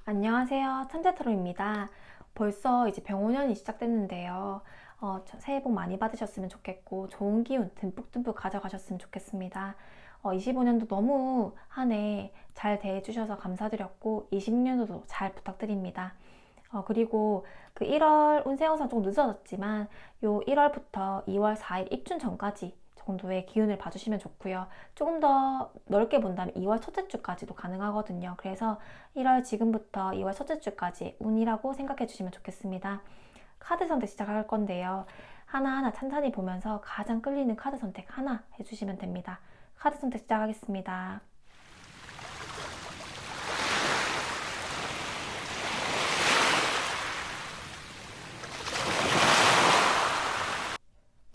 안녕하세요. 천재트로입니다. 벌써 이제 병원년이 시작됐는데요. 새해 복 많이 받으셨으면 좋겠고 좋은 기운 듬뿍듬뿍 가져가셨으면 좋겠습니다. 25년도 너무 한 해 잘 대해주셔서 감사드렸고 26년도도 잘 부탁드립니다. 그리고 그 1월 운세영상 좀 늦어졌지만 요 1월부터 2월 4일 입춘 전까지 정도의 기운을 봐주시면 좋고요. 조금 더 넓게 본다면 2월 첫째 주까지도 가능하거든요. 그래서 1월 지금부터 2월 첫째 주까지 운이라고 생각해 주시면 좋겠습니다. 카드 선택 시작할 건데요. 하나하나 찬찬히 보면서 가장 끌리는 카드 선택 하나 해주시면 됩니다. 카드 선택 시작하겠습니다.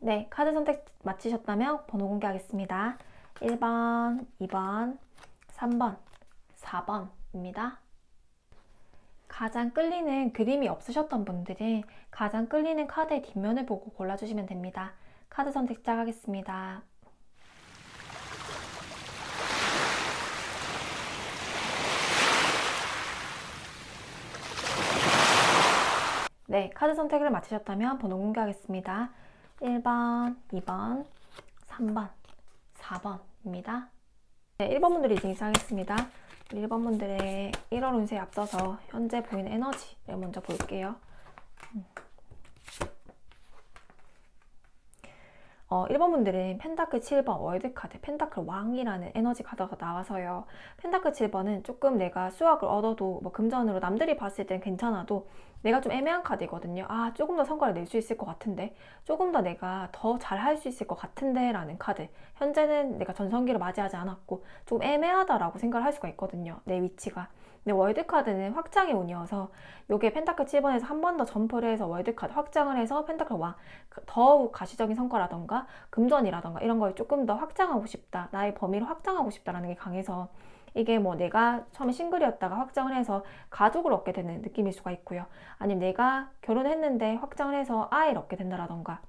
네, 카드 선택 마치셨다면 번호 공개하겠습니다. 1번, 2번, 3번, 4번입니다. 가장 끌리는 그림이 없으셨던 분들은 가장 끌리는 카드의 뒷면을 보고 골라주시면 됩니다. 카드 선택 시작하겠습니다. 네, 카드 선택을 마치셨다면 번호 공개하겠습니다. 1번, 2번, 3번, 4번입니다. 네, 1번 분들이 이제 시작하겠습니다. 1번 분들의 1월 운세에 앞서서 현재 보이는 에너지를 먼저 볼게요. 1번 분들은 펜타클 7번 월드카드 펜타클 왕이라는 에너지 카드가 나와서요. 펜타클 7번은 조금 내가 수확을 얻어도 뭐 금전으로 남들이 봤을 땐 괜찮아도 내가 좀 애매한 카드거든요. 조금 더 성과를 낼 수 있을 것 같은데, 조금 더 내가 더 잘 할 수 있을 것 같은데 라는 카드. 현재는 내가 전성기를 맞이하지 않았고 좀 애매하다라고 생각을 할 수가 있거든요. 내 위치가. 근데 월드카드는 확장의 운이어서 요게 펜타클 7번에서 한 번 더 점프를 해서 월드카드 확장을 해서 펜타클 왕 더욱 가시적인 성과라던가 금전이라던가 이런 걸 조금 더 확장하고 싶다, 나의 범위를 확장하고 싶다라는 게 강해서 이게 뭐 내가 처음에 싱글이었다가 확장을 해서 가족을 얻게 되는 느낌일 수가 있고요. 아니면 내가 결혼했는데 확장을 해서 아이를 얻게 된다라던가,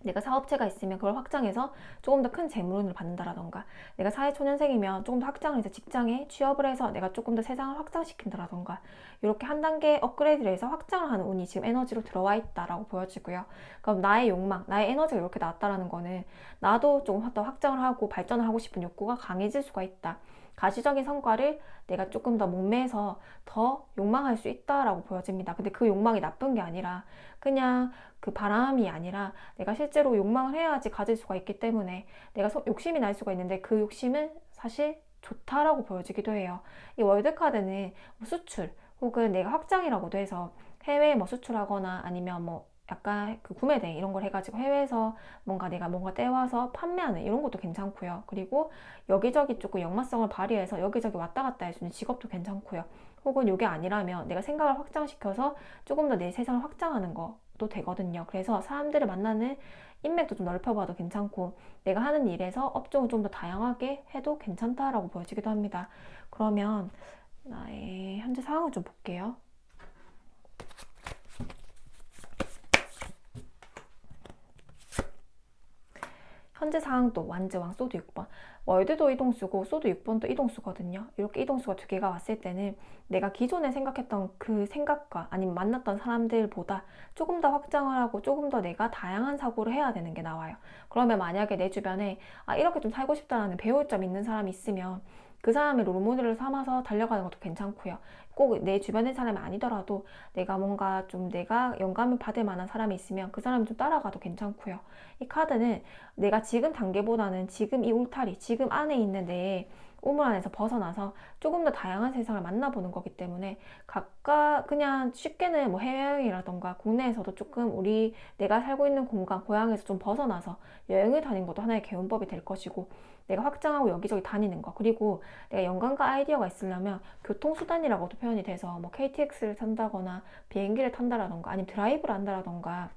내가 사업체가 있으면 그걸 확장해서 조금 더 큰 재물운을 받는다라던가, 내가 사회초년생이면 조금 더 확장을 해서 직장에 취업을 해서 내가 조금 더 세상을 확장시킨다라던가, 이렇게 한 단계 업그레이드를 해서 확장을 하는 운이 지금 에너지로 들어와 있다라고 보여지고요. 그럼 나의 욕망, 나의 에너지가 이렇게 나왔다라는 거는 나도 조금 더 확장을 하고 발전을 하고 싶은 욕구가 강해질 수가 있다. 가시적인 성과를 내가 조금 더 목매서 더 욕망할 수 있다라고 보여집니다. 근데 그 욕망이 나쁜 게 아니라 그냥 그 바람이 아니라 내가 실제로 욕망을 해야지 가질 수가 있기 때문에 내가 욕심이 날 수가 있는데 그 욕심은 사실 좋다라고 보여지기도 해요. 이 월드카드는 뭐 수출 혹은 내가 확장이라고도 해서 해외에 뭐 수출하거나 아니면 뭐 약간 그 구매대 이런 걸 해가지고 해외에서 뭔가 내가 뭔가 떼와서 판매하는 이런 것도 괜찮고요. 그리고 여기저기 조금 역마성을 발휘해서 여기저기 왔다 갔다 할 수 있는 직업도 괜찮고요. 혹은 이게 아니라면 내가 생각을 확장시켜서 조금 더 내 세상을 확장하는 것도 되거든요. 그래서 사람들을 만나는 인맥도 좀 넓혀봐도 괜찮고 내가 하는 일에서 업종을 좀 더 다양하게 해도 괜찮다라고 보여지기도 합니다. 그러면 나의 현재 상황을 좀 볼게요. 현재 상황도 완즈왕 소드 6번, 월드도 이동수고 소드 6번도 이동수거든요. 이렇게 이동수가 두 개가 왔을 때는 내가 기존에 생각했던 그 생각과 아니면 만났던 사람들보다 조금 더 확장을 하고 조금 더 내가 다양한 사고를 해야 되는 게 나와요. 그러면 만약에 내 주변에 이렇게 좀 살고 싶다라는 배울 점 있는 사람이 있으면 그 사람의 롤모델을 삼아서 달려가는 것도 괜찮고요. 꼭 내 주변의 사람이 아니더라도 내가 뭔가 좀 내가 영감을 받을 만한 사람이 있으면 그 사람을 좀 따라가도 괜찮고요. 이 카드는 내가 지금 단계보다는 지금 이 울타리, 지금 안에 있는 내 우물 안에서 벗어나서 조금 더 다양한 세상을 만나보는 거기 때문에 각각 그냥 쉽게는 뭐 해외여행이라던가 국내에서도 조금 우리 내가 살고 있는 공간, 고향에서 좀 벗어나서 여행을 다니는 것도 하나의 개운법이 될 것이고, 내가 확장하고 여기저기 다니는 거, 그리고 내가 영감과 아이디어가 있으려면 교통수단이라고도 표현이 돼서 뭐 KTX를 탄다거나 비행기를 탄다라던가 아니면 드라이브를 한다라던가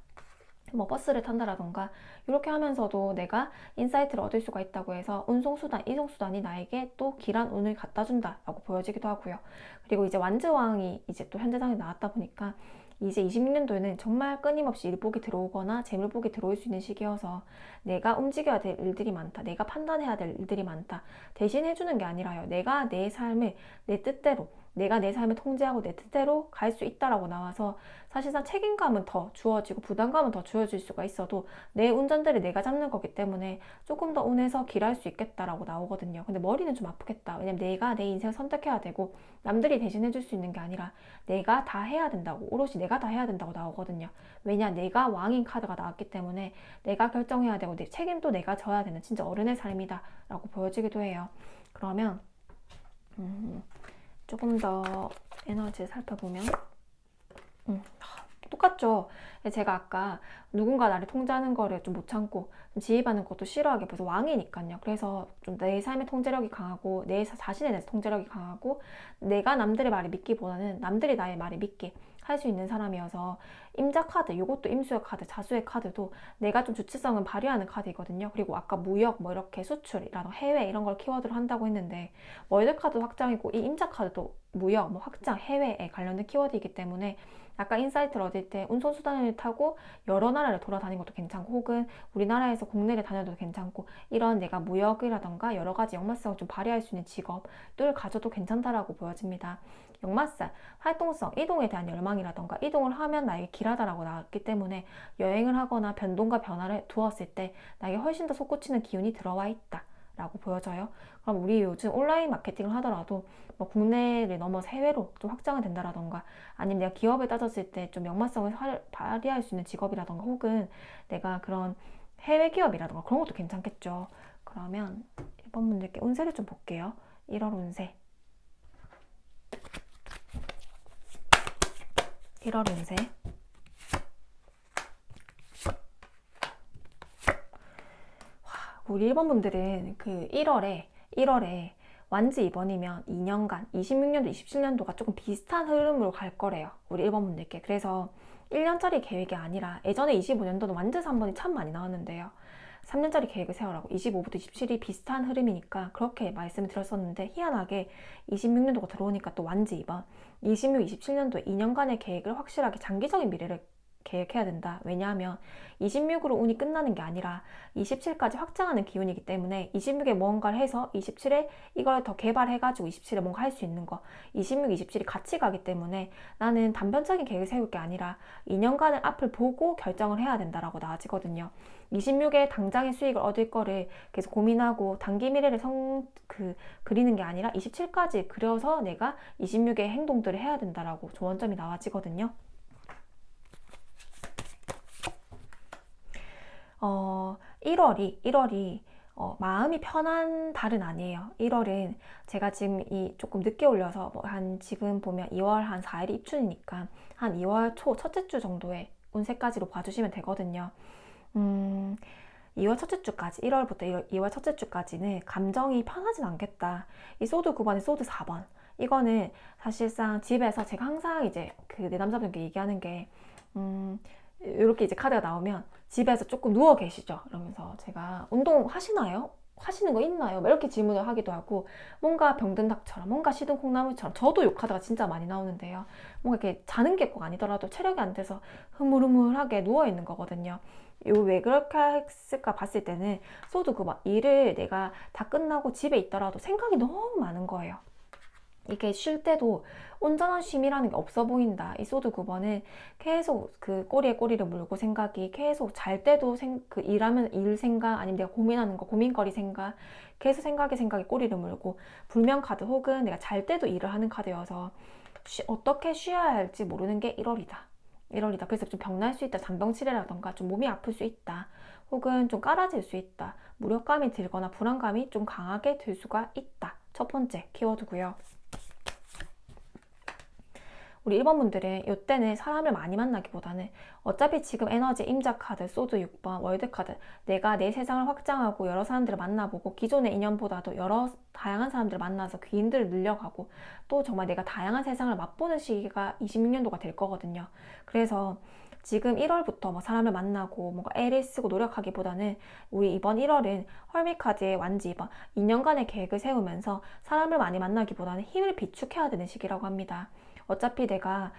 뭐 버스를 탄다라던가 이렇게 하면서도 내가 인사이트를 얻을 수가 있다고 해서 운송수단, 이동수단이 나에게 또 길한 운을 갖다 준다라고 보여지기도 하고요. 그리고 이제 완즈왕이 이제 또 현재상에 나왔다 보니까 이제 26년도에는 정말 끊임없이 일복이 들어오거나 재물복이 들어올 수 있는 시기여서 내가 움직여야 될 일들이 많다. 내가 판단해야 될 일들이 많다. 대신 해주는 게 아니라요. 내가 내 삶을 내 뜻대로, 내가 내 삶을 통제하고 내 뜻대로 갈 수 있다라고 나와서 사실상 책임감은 더 주어지고 부담감은 더 주어질 수가 있어도 내 운전대를 내가 잡는 거기 때문에 조금 더 운해서 길할 수 있겠다라고 나오거든요. 근데 머리는 좀 아프겠다. 왜냐면 내가 내 인생을 선택해야 되고 남들이 대신해줄 수 있는 게 아니라 내가 다 해야 된다고, 오롯이 내가 다 해야 된다고 나오거든요. 왜냐, 내가 왕인 카드가 나왔기 때문에 내가 결정해야 되고 내 책임도 내가 져야 되는 진짜 어른의 삶이다 라고 보여지기도 해요. 그러면 조금 더 에너지를 살펴보면 똑같죠. 제가 아까 누군가 나를 통제하는 거를 좀 못 참고 좀 지휘받는 것도 싫어하게 벌써 왕이니까요. 그래서 좀 내 삶의 통제력이 강하고 내 자신에 대해서 통제력이 강하고 내가 남들의 말을 믿기보다는 남들이 나의 말을 믿게 할 수 있는 사람이어서 임자 카드, 이것도 임수의 카드, 자수의 카드도 내가 좀 주체성을 발휘하는 카드이거든요. 그리고 아까 무역, 뭐 이렇게 수출이라도 해외 이런 걸 키워드로 한다고 했는데 월드 카드 확장이고 이 임자 카드도 무역, 뭐 확장, 해외에 관련된 키워드이기 때문에 아까 인사이트를 얻을 때 운송수단을 타고 여러 나라를 돌아다니는 것도 괜찮고 혹은 우리나라에서 국내를 다녀도 괜찮고 이런 내가 무역이라던가 여러 가지 역마성을 좀 발휘할 수 있는 직업을 가져도 괜찮다라고 보여집니다. 역마살, 활동성, 이동에 대한 열망이라던가 이동을 하면 나에게 길하다라고 나왔기 때문에 여행을 하거나 변동과 변화를 두었을 때 나에게 훨씬 더 솟구치는 기운이 들어와 있다 라고 보여져요. 그럼 우리 요즘 온라인 마케팅을 하더라도 뭐 국내를 넘어서 해외로 좀 확장이 된다라던가 아니면 내가 기업을 따졌을 때 좀 역마성을 발휘할 수 있는 직업이라던가 혹은 내가 그런 해외 기업이라던가 그런 것도 괜찮겠죠. 그러면 1번 분들께 운세를 좀 볼게요. 1월 운세 1월 운세 우리 1번 분들은 그 1월에 완지 2번이면 2년간 26년도 27년도가 조금 비슷한 흐름으로 갈 거래요. 우리 1번 분들께. 그래서 1년짜리 계획이 아니라 예전에 25년도는 완지 3번이 참 많이 나왔는데요. 3년짜리 계획을 세우라고 25부터 27이 비슷한 흐름이니까 그렇게 말씀을 드렸었는데 희한하게 26년도가 들어오니까 또 완지 2번 26, 27년도에 2년간의 계획을 확실하게 장기적인 미래를 계획해야 된다. 왜냐하면 26으로 운이 끝나는 게 아니라 27까지 확장하는 기운이기 때문에 26에 뭔가를 해서 27에 이걸 더 개발해가지고 27에 뭔가 할 수 있는 거 26, 27이 같이 가기 때문에 나는 단편적인 계획을 세울 게 아니라 2년간의 앞을 보고 결정을 해야 된다라고 나아지거든요. 26에 당장의 수익을 얻을 거를 계속 고민하고 단기 미래를 그리는 게 아니라 27까지 그려서 내가 26의 행동들을 해야 된다라고 조언점이 나와지거든요. 1월이 마음이 편한 달은 아니에요. 1월은 제가 지금 조금 늦게 올려서 지금 보면 2월 한 4일이 입춘이니까 한 2월 초 첫째 주 정도의 운세까지로 봐주시면 되거든요. 2월 첫째 주까지 1월부터 2월 첫째 주까지는 감정이 편하진 않겠다. 이 소드 9번에 소드 4번 이거는 사실상 집에서 제가 항상 이제 그 내 남자분께 얘기하는 게 이렇게 이제 카드가 나오면 집에서 조금 누워 계시죠? 이러면서 제가 운동 하시나요? 하시는 거 있나요? 이렇게 질문을 하기도 하고 뭔가 병든 닭처럼 뭔가 시든 콩나물처럼 저도 요 카드가 진짜 많이 나오는데요. 뭔가 이렇게 자는 게 꼭 아니더라도 체력이 안 돼서 흐물흐물하게 누워 있는 거거든요. 이거 왜 그렇게 했을까 봤을 때는 소드 그막 일을 내가 다 끝나고 집에 있더라도 생각이 너무 많은 거예요. 이게 쉴 때도 온전한 쉼이라는 게 없어 보인다. 이 소드 9번은 계속 그 꼬리에 꼬리를 물고 생각이 계속 잘 때도 일하면 일 생각 아니면 내가 고민하는 거 고민거리 생각 계속 생각이 꼬리를 물고 불면 카드 혹은 내가 잘 때도 일을 하는 카드여서 어떻게 쉬어야 할지 모르는 게 1월이다. 그래서 좀 병날 수 있다. 잔병치레라던가 좀 몸이 아플 수 있다. 혹은 좀 깔아질 수 있다. 무력감이 들거나 불안감이 좀 강하게 들 수가 있다. 첫 번째 키워드고요. 우리 1번 분들은 이때는 사람을 많이 만나기보다는 어차피 지금 에너지 임자 카드, 소드 6번, 월드 카드 내가 내 세상을 확장하고 여러 사람들을 만나보고 기존의 인연보다도 여러 다양한 사람들을 만나서 귀인들을 늘려가고 또 정말 내가 다양한 세상을 맛보는 시기가 26년도가 될 거거든요. 그래서 지금 1월부터 뭐 사람을 만나고 뭔가 애를 쓰고 노력하기보다는 우리 이번 1월은 헐미카드의 완지 2번 2년간의 계획을 세우면서 사람을 많이 만나기보다는 힘을 비축해야 되는 시기라고 합니다. 어차피 내가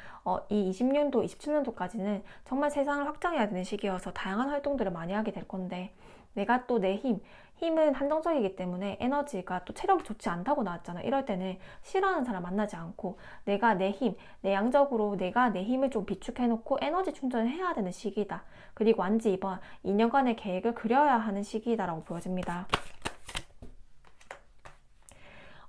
이 20년도, 27년도까지는 정말 세상을 확장해야 되는 시기여서 다양한 활동들을 많이 하게 될 건데 내가 또 내 힘은 한정적이기 때문에 에너지가 또 체력이 좋지 않다고 나왔잖아. 이럴 때는 싫어하는 사람 만나지 않고 내가 내 힘, 내 양적으로 내가 내 힘을 좀 비축해놓고 에너지 충전을 해야 되는 시기다. 그리고 완지 이번 2년간의 계획을 그려야 하는 시기다라고 보여집니다.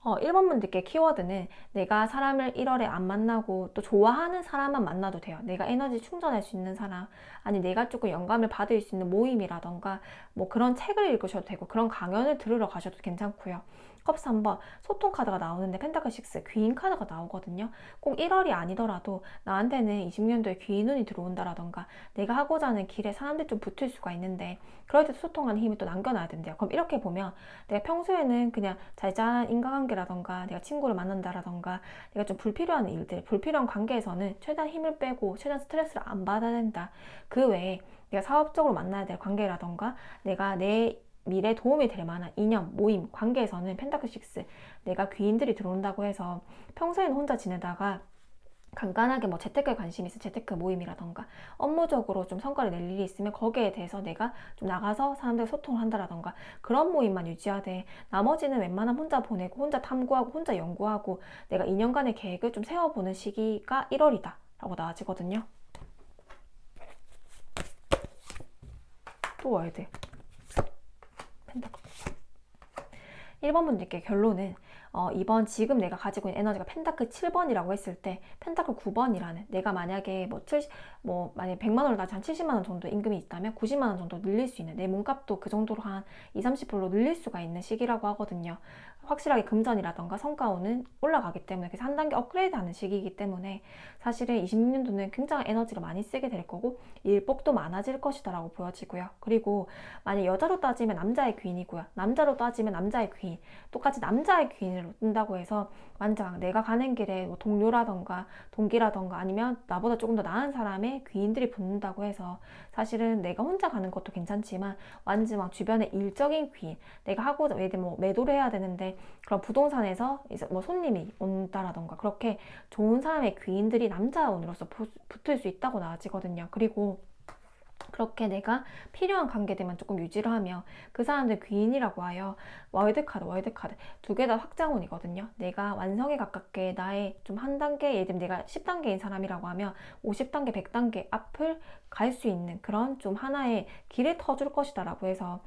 1번 분들께 키워드는 내가 사람을 1월에 안 만나고 또 좋아하는 사람만 만나도 돼요. 내가 에너지 충전할 수 있는 사람, 아니 내가 조금 영감을 받을 수 있는 모임이라던가 뭐 그런 책을 읽으셔도 되고 그런 강연을 들으러 가셔도 괜찮고요. 컵스 3번 소통 카드가 나오는데 펜타클 6 귀인 카드가 나오거든요. 꼭 1월이 아니더라도 나한테는 20년도에 귀인운이 들어온다라던가 내가 하고자 하는 길에 사람들 좀 붙을 수가 있는데 그럴 때 소통하는 힘을 또 남겨놔야 된대요. 그럼 이렇게 보면 내가 평소에는 그냥 잘잘한 인간관계라던가 내가 친구를 만난다라던가 내가 좀 불필요한 일들, 불필요한 관계에서는 최대한 힘을 빼고 최대한 스트레스를 안 받아야 된다. 그 외에 내가 사업적으로 만나야 될 관계라던가 내가 내 미래에 도움이 될 만한 인연, 모임, 관계에서는 펜타클 6 내가 귀인들이 들어온다고 해서 평소에는 혼자 지내다가 간단하게 뭐 재테크에 관심이 있어 재테크 모임이라던가 업무적으로 좀 성과를 낼 일이 있으면 거기에 대해서 내가 좀 나가서 사람들과 소통을 한다라던가 그런 모임만 유지하되 나머지는 웬만하면 혼자 보내고 혼자 탐구하고 혼자 연구하고 내가 2년간의 계획을 좀 세워보는 시기가 1월이다 라고 나와지거든요. 또 와야 돼. 펜타클 1번 분들께 결론은 이번 지금 내가 가지고 있는 에너지가 펜타클 7번이라고 했을 때 펜타클 9번이라는 내가 만약에 만약에 100만 원을 다시 한 70만 원 정도 임금이 있다면 90만 원 정도 늘릴 수 있는 내 몸값도 그 정도로 한 20-30% 늘릴 수가 있는 시기라고 하거든요. 확실하게 금전이라던가 성과운은 올라가기 때문에 그래서 한 단계 업그레이드 하는 시기이기 때문에 사실은 26년도는 굉장한 에너지를 많이 쓰게 될 거고 일복도 많아질 것이다 라고 보여지고요. 그리고 만약 여자로 따지면 남자의 귀인이고요. 남자로 따지면 남자의 귀인 똑같이 남자의 귀인으로 뜬다고 해서 완전 내가 가는 길에 뭐 동료라던가 동기라던가 아니면 나보다 조금 더 나은 사람의 귀인들이 붙는다고 해서 사실은 내가 혼자 가는 것도 괜찮지만 완전 막 주변에 일적인 귀인 내가 하고자 예를 들면 뭐 매도를 해야 되는데 그런 부동산에서 이제 뭐 손님이 온다라던가 그렇게 좋은 사람의 귀인들이 남자운으로서 붙을 수 있다고 나와지거든요. 그리고 그렇게 내가 필요한 관계들만 조금 유지를 하며 그 사람들 귀인이라고 하여 월드카드 두 개 다 확장운이거든요. 내가 완성에 가깝게 나의 좀 한 단계 예를 들면 내가 10단계인 사람이라고 하면 50단계 100단계 앞을 갈 수 있는 그런 좀 하나의 길을 터줄 것이다 라고 해서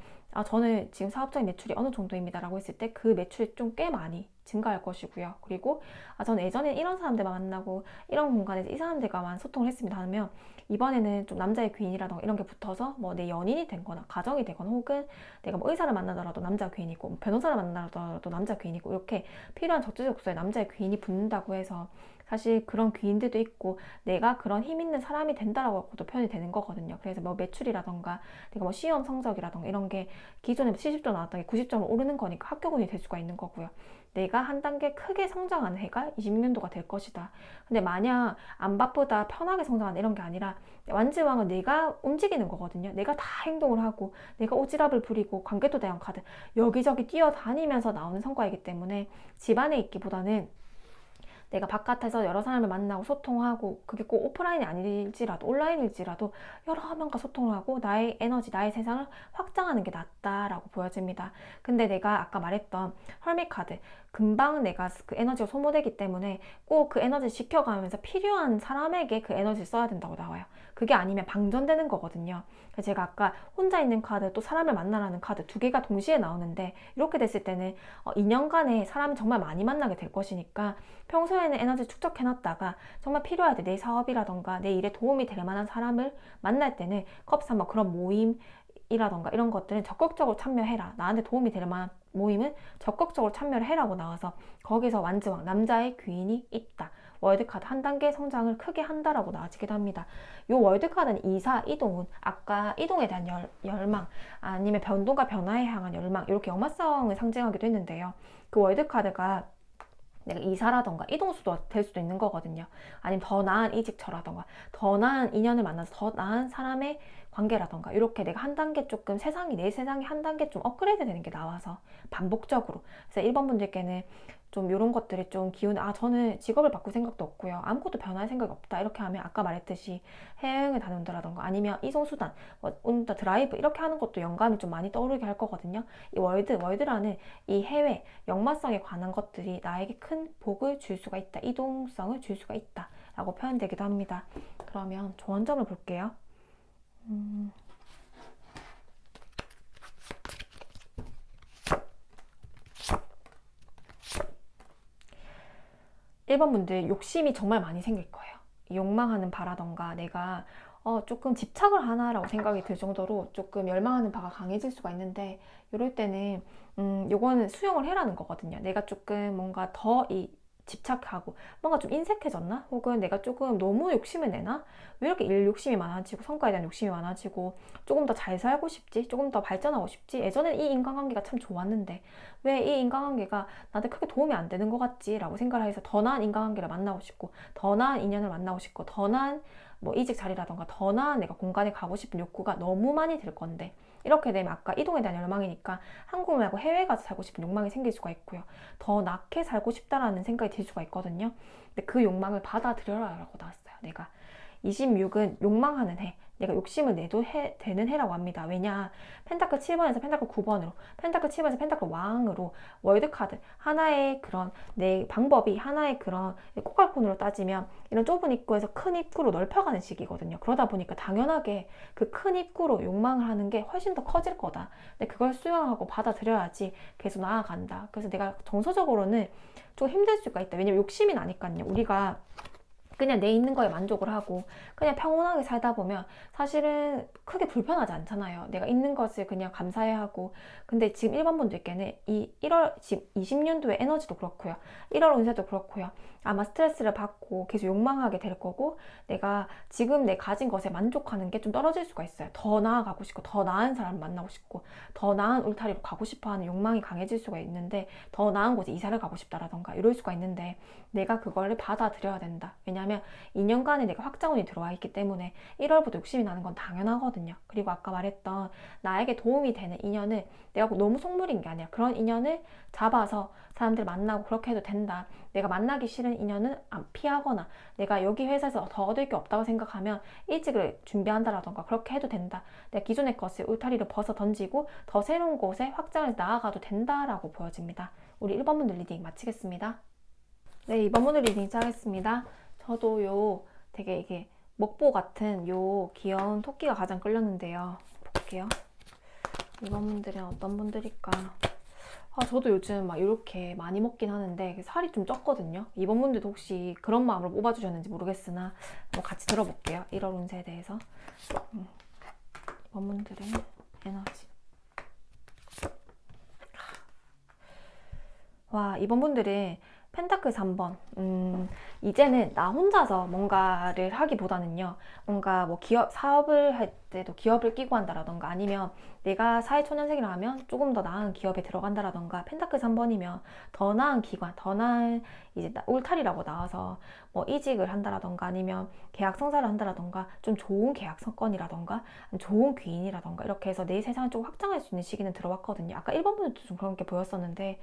저는 지금 사업적인 매출이 어느 정도입니다 라고 했을 때 그 매출이 좀 꽤 많이 증가할 것이고요. 그리고 저는 예전에 이런 사람들만 만나고 이런 공간에서 이 사람들과만 소통을 했습니다 하면 이번에는 좀 남자의 귀인이라던가 이런 게 붙어서 뭐 내 연인이 되거나 가정이 되거나 혹은 내가 뭐 의사를 만나더라도 남자 귀인이고 뭐 변호사를 만나더라도 남자 귀인이고 이렇게 필요한 적재적소에 남자의 귀인이 붙는다고 해서 사실 그런 귀인들도 있고 내가 그런 힘 있는 사람이 된다라고도 표현이 되는 거거든요. 그래서 뭐 매출이라던가 내가 뭐 시험 성적이라던가 이런 게 기존에 70점 나왔던 게 90점을 오르는 거니까 합격운이 될 수가 있는 거고요. 내가 한 단계 크게 성장하는 해가 26년도가 될 것이다. 근데 만약 안 바쁘다 편하게 성장하는 이런 게 아니라 완지왕은 내가 움직이는 거거든요. 내가 다 행동을 하고 내가 오지랖을 부리고 관계도 대형 카드 여기저기 뛰어다니면서 나오는 성과이기 때문에 집안에 있기보다는 내가 바깥에서 여러 사람을 만나고 소통하고 그게 꼭 오프라인이 아닐지라도 온라인일지라도 여러 명과 소통을 하고 나의 에너지, 나의 세상을 확장하는 게 낫다라고 보여집니다. 근데 내가 아까 말했던 헐밋 카드 금방 내가 그 에너지가 소모되기 때문에 꼭 그 에너지를 지켜가면서 필요한 사람에게 그 에너지를 써야 된다고 나와요. 그게 아니면 방전되는 거거든요. 제가 아까 혼자 있는 카드 또 사람을 만나라는 카드 두 개가 동시에 나오는데 이렇게 됐을 때는 2년간에 사람을 정말 많이 만나게 될 것이니까 평소에는 에너지 축적해놨다가 정말 필요할 때 내 사업이라던가 내 일에 도움이 될 만한 사람을 만날 때는 컵스 한번 그런 모임이라던가 이런 것들은 적극적으로 참여해라. 나한테 도움이 될 만한 모임은 적극적으로 참여를 해라고 나와서 거기서 완즈왕 남자의 귀인이 있다. 월드카드 한 단계 성장을 크게 한다라고 나와지기도 합니다. 이 월드카드는 이사, 이동운, 아까 이동에 대한 열망 아니면 변동과 변화에 향한 열망 이렇게 역마성을 상징하기도 했는데요. 그 월드카드가 내가 이사라던가 이동수도 될 수도 있는 거거든요. 아니면 더 나은 이직처라던가 더 나은 인연을 만나서 더 나은 사람의 관계라던가 이렇게 내가 한 단계 조금 내 세상이 한 단계 좀 업그레이드 되는 게 나와서 반복적으로 그래서 1번 분들께는 좀 이런 것들이 좀 기운이 저는 직업을 바꿀 생각도 없고요. 아무것도 변할 생각이 없다. 이렇게 하면 아까 말했듯이 해외여행을 다녀온다라던가 아니면 이동수단, 뭐 온다 드라이브 이렇게 하는 것도 영감이 좀 많이 떠오르게 할 거거든요. 이 월드라는 이 해외, 역마성에 관한 것들이 나에게 큰 복을 줄 수가 있다. 이동성을 줄 수가 있다. 라고 표현되기도 합니다. 그러면 조언점을 볼게요. 1번 분들 욕심이 정말 많이 생길 거예요. 욕망하는 바라던가 내가 조금 집착을 하나라고 생각이 들 정도로 조금 열망하는 바가 강해질 수가 있는데 이럴 때는 요거는 수용을 해라는 거거든요. 내가 조금 뭔가 더 집착하고 뭔가 좀 인색해졌나? 혹은 내가 조금 너무 욕심을 내나? 왜 이렇게 일 욕심이 많아지고 성과에 대한 욕심이 많아지고 조금 더 잘 살고 싶지? 조금 더 발전하고 싶지? 예전엔 이 인간관계가 참 좋았는데 왜 이 인간관계가 나한테 크게 도움이 안 되는 것 같지? 라고 생각을 해서 더 나은 인간관계를 만나고 싶고 더 나은 인연을 만나고 싶고 더 나은 뭐 이직 자리라던가 더 나은 내가 공간에 가고 싶은 욕구가 너무 많이 들 건데 이렇게 되면 아까 이동에 대한 열망이니까 한국 말고 해외에 가서 살고 싶은 욕망이 생길 수가 있고요. 더 낫게 살고 싶다라는 생각이 들 수가 있거든요. 근데 그 욕망을 받아들여라라고 나왔어요. 내가 26은 욕망하는 해. 내가 욕심을 내도 되는 해라고 합니다. 왜냐? 펜타클 7번에서 펜타클 9번으로, 펜타클 7번에서 펜타클 왕으로 월드카드 하나의 그런 내 방법이 하나의 그런 꽃갈콘으로 따지면 이런 좁은 입구에서 큰 입구로 넓혀가는 시기거든요. 그러다 보니까 당연하게 그 큰 입구로 욕망을 하는 게 훨씬 더 커질 거다. 근데 그걸 수용하고 받아들여야지 계속 나아간다. 그래서 내가 정서적으로는 좀 힘들 수가 있다. 왜냐면 욕심이 나니까요. 우리가 그냥 내 있는 거에 만족을 하고 그냥 평온하게 살다 보면 사실은 크게 불편하지 않잖아요. 내가 있는 것을 그냥 감사해야 하고. 근데 지금 1번 분들께는 이 1월 지금 20년도의 에너지도 그렇고요. 1월 운세도 그렇고요. 아마 스트레스를 받고 계속 욕망하게 될 거고 내가 지금 내 가진 것에 만족하는 게 좀 떨어질 수가 있어요. 더 나아가고 싶고 더 나은 사람 만나고 싶고 더 나은 울타리로 가고 싶어하는 욕망이 강해질 수가 있는데 더 나은 곳에 이사를 가고 싶다라던가 이럴 수가 있는데 내가 그거를 받아들여야 된다. 왜냐하면 2년간에 내가 확장운이 들어와 있기 때문에 1월부터 욕심이 나는 건 당연하거든요. 그리고 아까 말했던 나에게 도움이 되는 인연을 내가 너무 속물인 게 아니라 그런 인연을 잡아서 사람들 만나고 그렇게 해도 된다. 내가 만나기 싫은 인연은 안 피하거나 내가 여기 회사에서 더 얻을 게 없다고 생각하면 일찍을 준비한다라던가 그렇게 해도 된다. 내가 기존의 것을 울타리를 벗어 던지고 더 새로운 곳에 확장해서 나아가도 된다라고 보여집니다. 우리 1번 분들 리딩 마치겠습니다. 네, 2번 분들 리딩 시작하겠습니다. 저도 되게 이게 먹보 같은 귀여운 토끼가 가장 끌렸는데요. 볼게요. 2번 분들은 어떤 분들일까? 저도 요즘 막 이렇게 많이 먹긴 하는데 살이 좀 쪘거든요. 2번 분들도 혹시 그런 마음으로 뽑아주셨는지 모르겠으나 뭐 같이 들어볼게요. 1월 운세에 대해서. 2번 분들의 에너지. 와, 2번 분들은 펜타클 3번. 이제는 나 혼자서 뭔가를 하기보다는요, 뭔가 뭐 사업을 할 때도 기업을 끼고 한다라던가 아니면 내가 사회초년생이라 하면 조금 더 나은 기업에 들어간다라던가 펜타클 3번이면 더 나은 기관, 더 나은 이제 울타리라고 나와서 뭐 이직을 한다라던가 아니면 계약 성사를 한다라던가 좀 좋은 계약서건이라던가 좋은 귀인이라던가 이렇게 해서 내 세상을 조금 확장할 수 있는 시기는 들어왔거든요. 아까 1번 분들도 좀 그런 게 보였었는데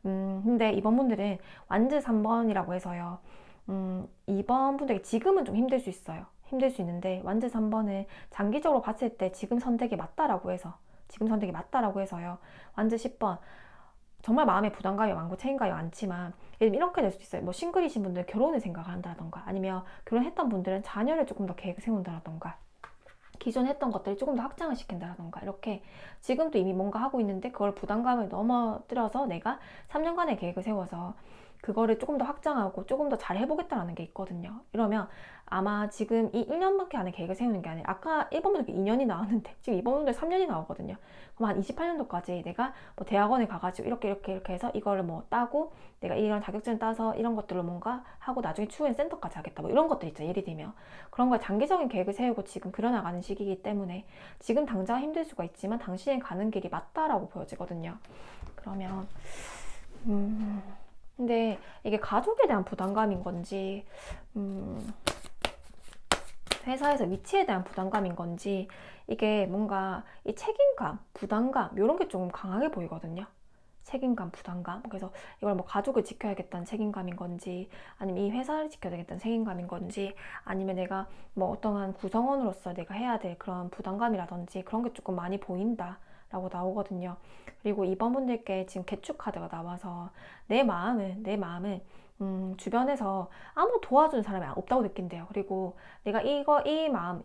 근데 2번 분들은 완즈 3번이라고 해서요. 2번 분들에게 지금은 좀 힘들 수 있어요. 힘들 수 있는데 완즈 3번은 장기적으로 봤을 때 지금 선택이 맞다라고 해서요. 완즈 10번 정말 마음에 부담감이 많고 책임감이 많지만 이렇게 될 수도 있어요. 뭐 싱글이신 분들 결혼을 생각을 한다던가 아니면 결혼했던 분들은 자녀를 조금 더 계획을 세운다던가 기존 했던 것들을 조금 더 확장을 시킨다던가 이렇게 지금도 이미 뭔가 하고 있는데 그걸 부담감을 넘어뜨려서 내가 3년간의 계획을 세워서 그거를 조금 더 확장하고 조금 더 잘 해보겠다라는 게 있거든요. 이러면 아마 지금 이 1년밖에 안에 계획을 세우는 게 아니라 아까 1번분들 2년이 나왔는데 지금 2번분들 3년이 나오거든요. 그럼 한 28년도까지 내가 뭐 대학원에 가가지고 이렇게 해서 이거를 뭐 따고 내가 이런 자격증을 따서 이런 것들로 뭔가 하고 나중에 추후엔 센터까지 하겠다 뭐 이런 것들 있죠. 예를 들면 그런 걸 장기적인 계획을 세우고 지금 그려나가는 시기이기 때문에 지금 당장 힘들 수가 있지만 당신이 가는 길이 맞다라고 보여지거든요. 그러면 근데 이게 가족에 대한 부담감인 건지 회사에서 위치에 대한 부담감인 건지 이게 뭔가 이 책임감, 부담감 이런 게 좀 강하게 보이거든요. 책임감, 부담감. 그래서 이걸 뭐 가족을 지켜야겠다는 책임감인 건지, 아니면 이 회사를 지켜야 되겠다는 책임감인 건지, 아니면 내가 뭐 어떠한 구성원으로서 내가 해야 될 그런 부담감이라든지 그런 게 조금 많이 보인다 라고 나오거든요. 그리고 이번 분들께 지금 개축 카드가 나와서 내 마음은 주변에서 아무 도와주는 사람이 없다고 느낀대요. 그리고 내가 이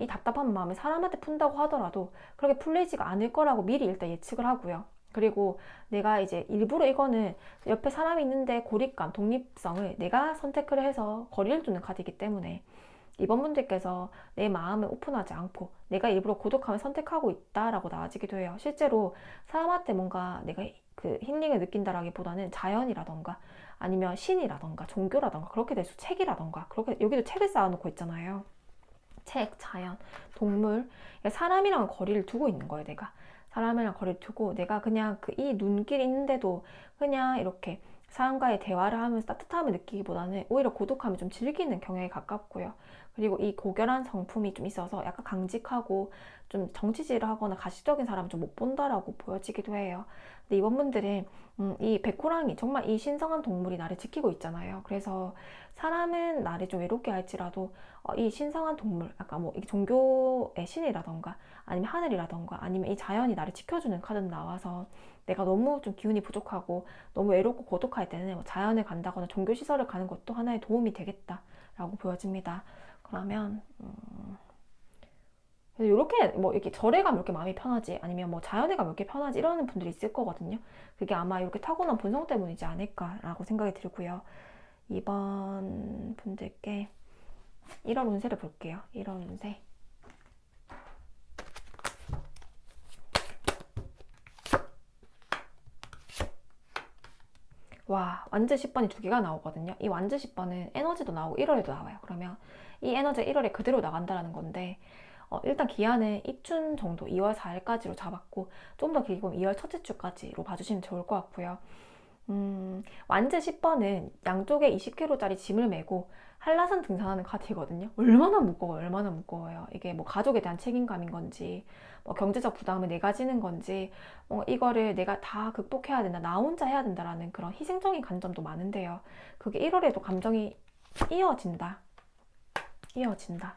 답답한 마음을 사람한테 푼다고 하더라도 그렇게 풀리지가 않을 거라고 미리 일단 예측을 하고요. 그리고 내가 이제 일부러 이거는 옆에 사람이 있는데 고립감, 독립성을 내가 선택을 해서 거리를 두는 카드이기 때문에 이번 분들께서 내 마음을 오픈하지 않고 내가 일부러 고독함을 선택하고 있다라고 나와지기도 해요. 실제로 사람한테 뭔가 내가 그 힐링을 느낀다라기보다는 자연이라던가 아니면 신이라던가 종교라던가 그렇게 될 수, 책이라던가 그렇게 여기도 책을 쌓아놓고 있잖아요. 책, 자연, 동물, 사람이랑 거리를 두고 있는 거예요. 내가 사람이랑 거리를 두고 내가 그냥 그 이 눈길이 있는데도 그냥 이렇게 사람과의 대화를 하면서 따뜻함을 느끼기보다는 오히려 고독함을 좀 즐기는 경향에 가깝고요. 그리고 이 고결한 성품이 좀 있어서 약간 강직하고 좀 정치질을 하거나 가식적인 사람을 좀 못 본다라고 보여지기도 해요. 근데 이번 분들은 이 백호랑이, 정말 이 신성한 동물이 나를 지키고 있잖아요. 그래서 사람은 나를 좀 외롭게 할지라도 이 신성한 동물, 아까 뭐 이 종교의 신이라던가 아니면 하늘이라던가 아니면 이 자연이 나를 지켜주는 카드는 나와서 내가 너무 좀 기운이 부족하고 너무 외롭고 고독할 때는 뭐 자연에 간다거나 종교시설을 가는 것도 하나의 도움이 되겠다라고 보여집니다. 그러면 이렇게 뭐 이렇게 절에 가면 이렇게 마음이 편하지 아니면 뭐 자연에 가면 이렇게 편하지 이러는 분들이 있을 거거든요. 그게 아마 이렇게 타고난 본성 때문이지 않을까라고 생각이 들고요. 이번 분들께 1월 운세를 볼게요. 1월 운세. 와, 완즈 10번이 두 개가 나오거든요. 이 완즈 10번은 에너지도 나오고 1월에도 나와요. 그러면 이 에너지가 1월에 그대로 나간다는 건데 일단 기한은 입춘 정도 2월 4일까지로 잡았고 좀 더 길게 보면 2월 첫째 주까지로 봐주시면 좋을 것 같고요. 완즈 10번은 양쪽에 20kg짜리 짐을 메고 한라산 등산하는 카드이거든요. 얼마나 무거워요. 이게 뭐 가족에 대한 책임감인 건지, 뭐 경제적 부담을 내가 지는 건지, 이거를 내가 다 극복해야 된다, 나 혼자 해야 된다라는 그런 희생적인 관점도 많은데요. 그게 1월에도 감정이 이어진다. 이어진다.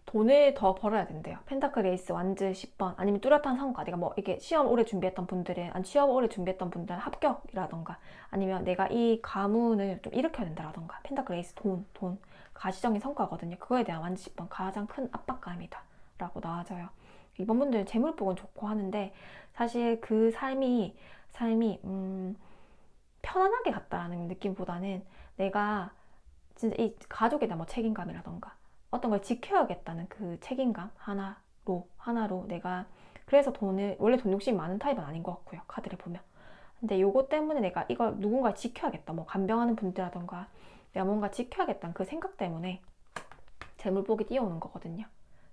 돈을 더 벌어야 된대요. 펜타클 에이스 완즈 10번 아니면 뚜렷한 성과, 내가 뭐 이게 시험 오래 준비했던 분들은, 아니 취업 오래 준비했던 분들은 합격이라던가 아니면 내가 이 가문을 좀 일으켜야 된다라던가, 펜타클 에이스 돈 가시적인 성과거든요. 그거에 대한 완즈 10번 가장 큰 압박감이다 라고 나와져요. 이번 분들은 재물복은 좋고 하는데 사실 그 삶이 편안하게 갔다라는 느낌보다는 내가 진짜 이 가족에 대한 뭐 책임감이라던가 어떤 걸 지켜야겠다는 그 책임감 하나로 내가, 그래서 돈을, 원래 돈 욕심이 많은 타입은 아닌 것 같고요, 카드를 보면. 근데 요거 때문에 내가 이걸 누군가 지켜야겠다, 뭐 간병하는 분들이라던가 내가 뭔가 지켜야겠다는 그 생각 때문에 재물복이 뛰어오는 거거든요.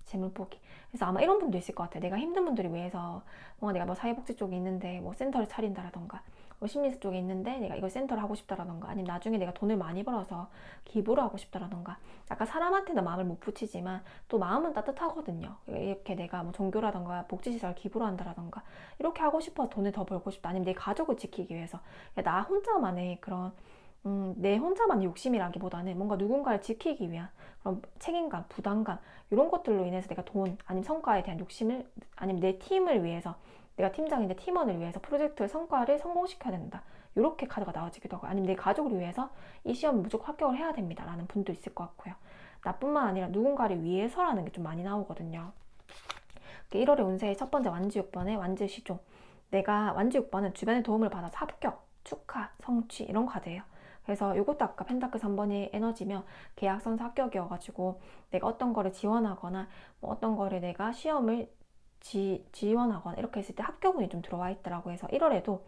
재물복이. 그래서 아마 이런 분도 있을 것 같아요. 내가 힘든 분들을 위해서 뭔가 내가 뭐 사회복지 쪽에 있는데 뭐 센터를 차린다라던가 뭐 심리스 쪽에 있는데 내가 이걸 센터를 하고 싶다라던가 아니면 나중에 내가 돈을 많이 벌어서 기부를 하고 싶다라던가, 약간 사람한테는 마음을 못 붙이지만 또 마음은 따뜻하거든요. 이렇게 내가 뭐 종교라던가 복지시설 기부를 한다라던가 이렇게 하고 싶어서 돈을 더 벌고 싶다, 아니면 내 가족을 지키기 위해서 나 혼자만의 그런 내 혼자만의 욕심이라기보다는 뭔가 누군가를 지키기 위한 그런 책임감, 부담감 이런 것들로 인해서 내가 돈 아니면 성과에 대한 욕심을, 아니면 내 팀을 위해서, 내가 팀장인데 팀원을 위해서 프로젝트의 성과를 성공시켜야 된다, 이렇게 카드가 나와지기도 하고, 아니면 내 가족을 위해서 이 시험을 무조건 합격을 해야 됩니다 라는 분도 있을 것 같고요. 나뿐만 아니라 누군가를 위해서라는 게 좀 많이 나오거든요. 1월의 운세의 첫 번째 완즈 6번의 완즈 시조. 내가 완즈 6번은 주변의 도움을 받아서 합격, 축하, 성취 이런 카드예요. 그래서 이것도 아까 펜타클 3번의 에너지며 계약선서 합격이어가지고 내가 어떤 거를 지원하거나 뭐 어떤 거를 내가 시험을 지원하거나 이렇게 했을 때 합격운이 좀 들어와 있더라고. 해서 1월에도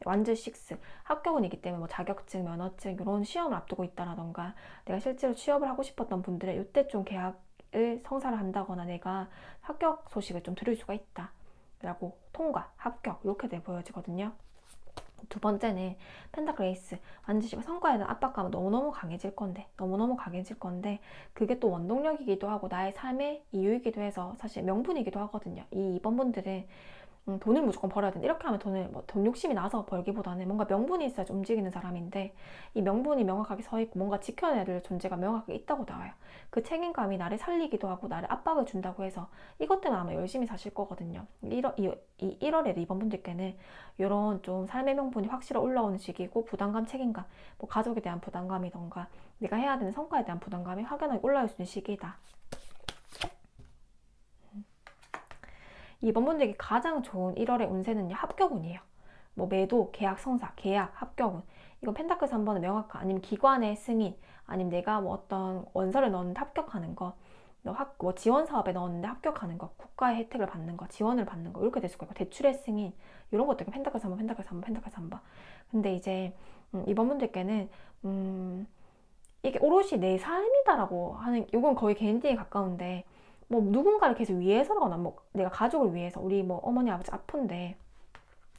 완즈 6 합격운이기 때문에 뭐 자격증, 면허증 이런 시험을 앞두고 있다라던가 내가 실제로 취업을 하고 싶었던 분들은 이때 좀 계약을 성사를 한다거나 내가 합격 소식을 좀 들을 수가 있다 라고, 통과, 합격 이렇게 돼 보여지거든요. 두 번째는 펜타클 에이스. 반드시 성과에 대한 압박감은 너무너무 강해질 건데, 그게 또 원동력이기도 하고 나의 삶의 이유이기도 해서 사실 명분이기도 하거든요. 이 2번 분들은 돈을 무조건 벌어야 된다. 이렇게 하면 돈을 돈 욕심이 나서 벌기보다는 뭔가 명분이 있어야지 움직이는 사람인데, 이 명분이 명확하게 서 있고 뭔가 지켜내야 될 존재가 명확하게 있다고 나와요. 그 책임감이 나를 살리기도 하고 나를 압박을 준다고 해서 이것 때문에 아마 열심히 사실 거거든요. 1월에 2번 분들께는 이런 좀 삶의 명분이 확실히 올라오는 시기고, 부담감, 책임감, 뭐 가족에 대한 부담감이던가 내가 해야 되는 성과에 대한 부담감이 확연하게 올라올 수 있는 시기이다. 2번 분들에게 가장 좋은 1월의 운세는요, 합격운이에요. 뭐 매도, 계약 성사, 계약, 합격운. 이건 펜타클 3번은 명확한, 아니면 기관의 승인, 아니면 내가 뭐 어떤 원서를 넣었는데 합격하는 거, 뭐 지원 사업에 넣었는데 합격하는 거, 국가의 혜택을 받는 거, 지원을 받는 거, 이렇게 될 수가 있고, 대출의 승인, 이런 것들 펜타클 3번, 펜타클 3번, 펜타클 3번. 근데 이제 이번 분들께는 이게 오롯이 내 삶이다라고 하는, 이건 거의 개인적에 가까운데, 뭐 누군가를 계속 위해서거나 뭐 내가 가족을 위해서, 우리 뭐 어머니 아버지 아픈데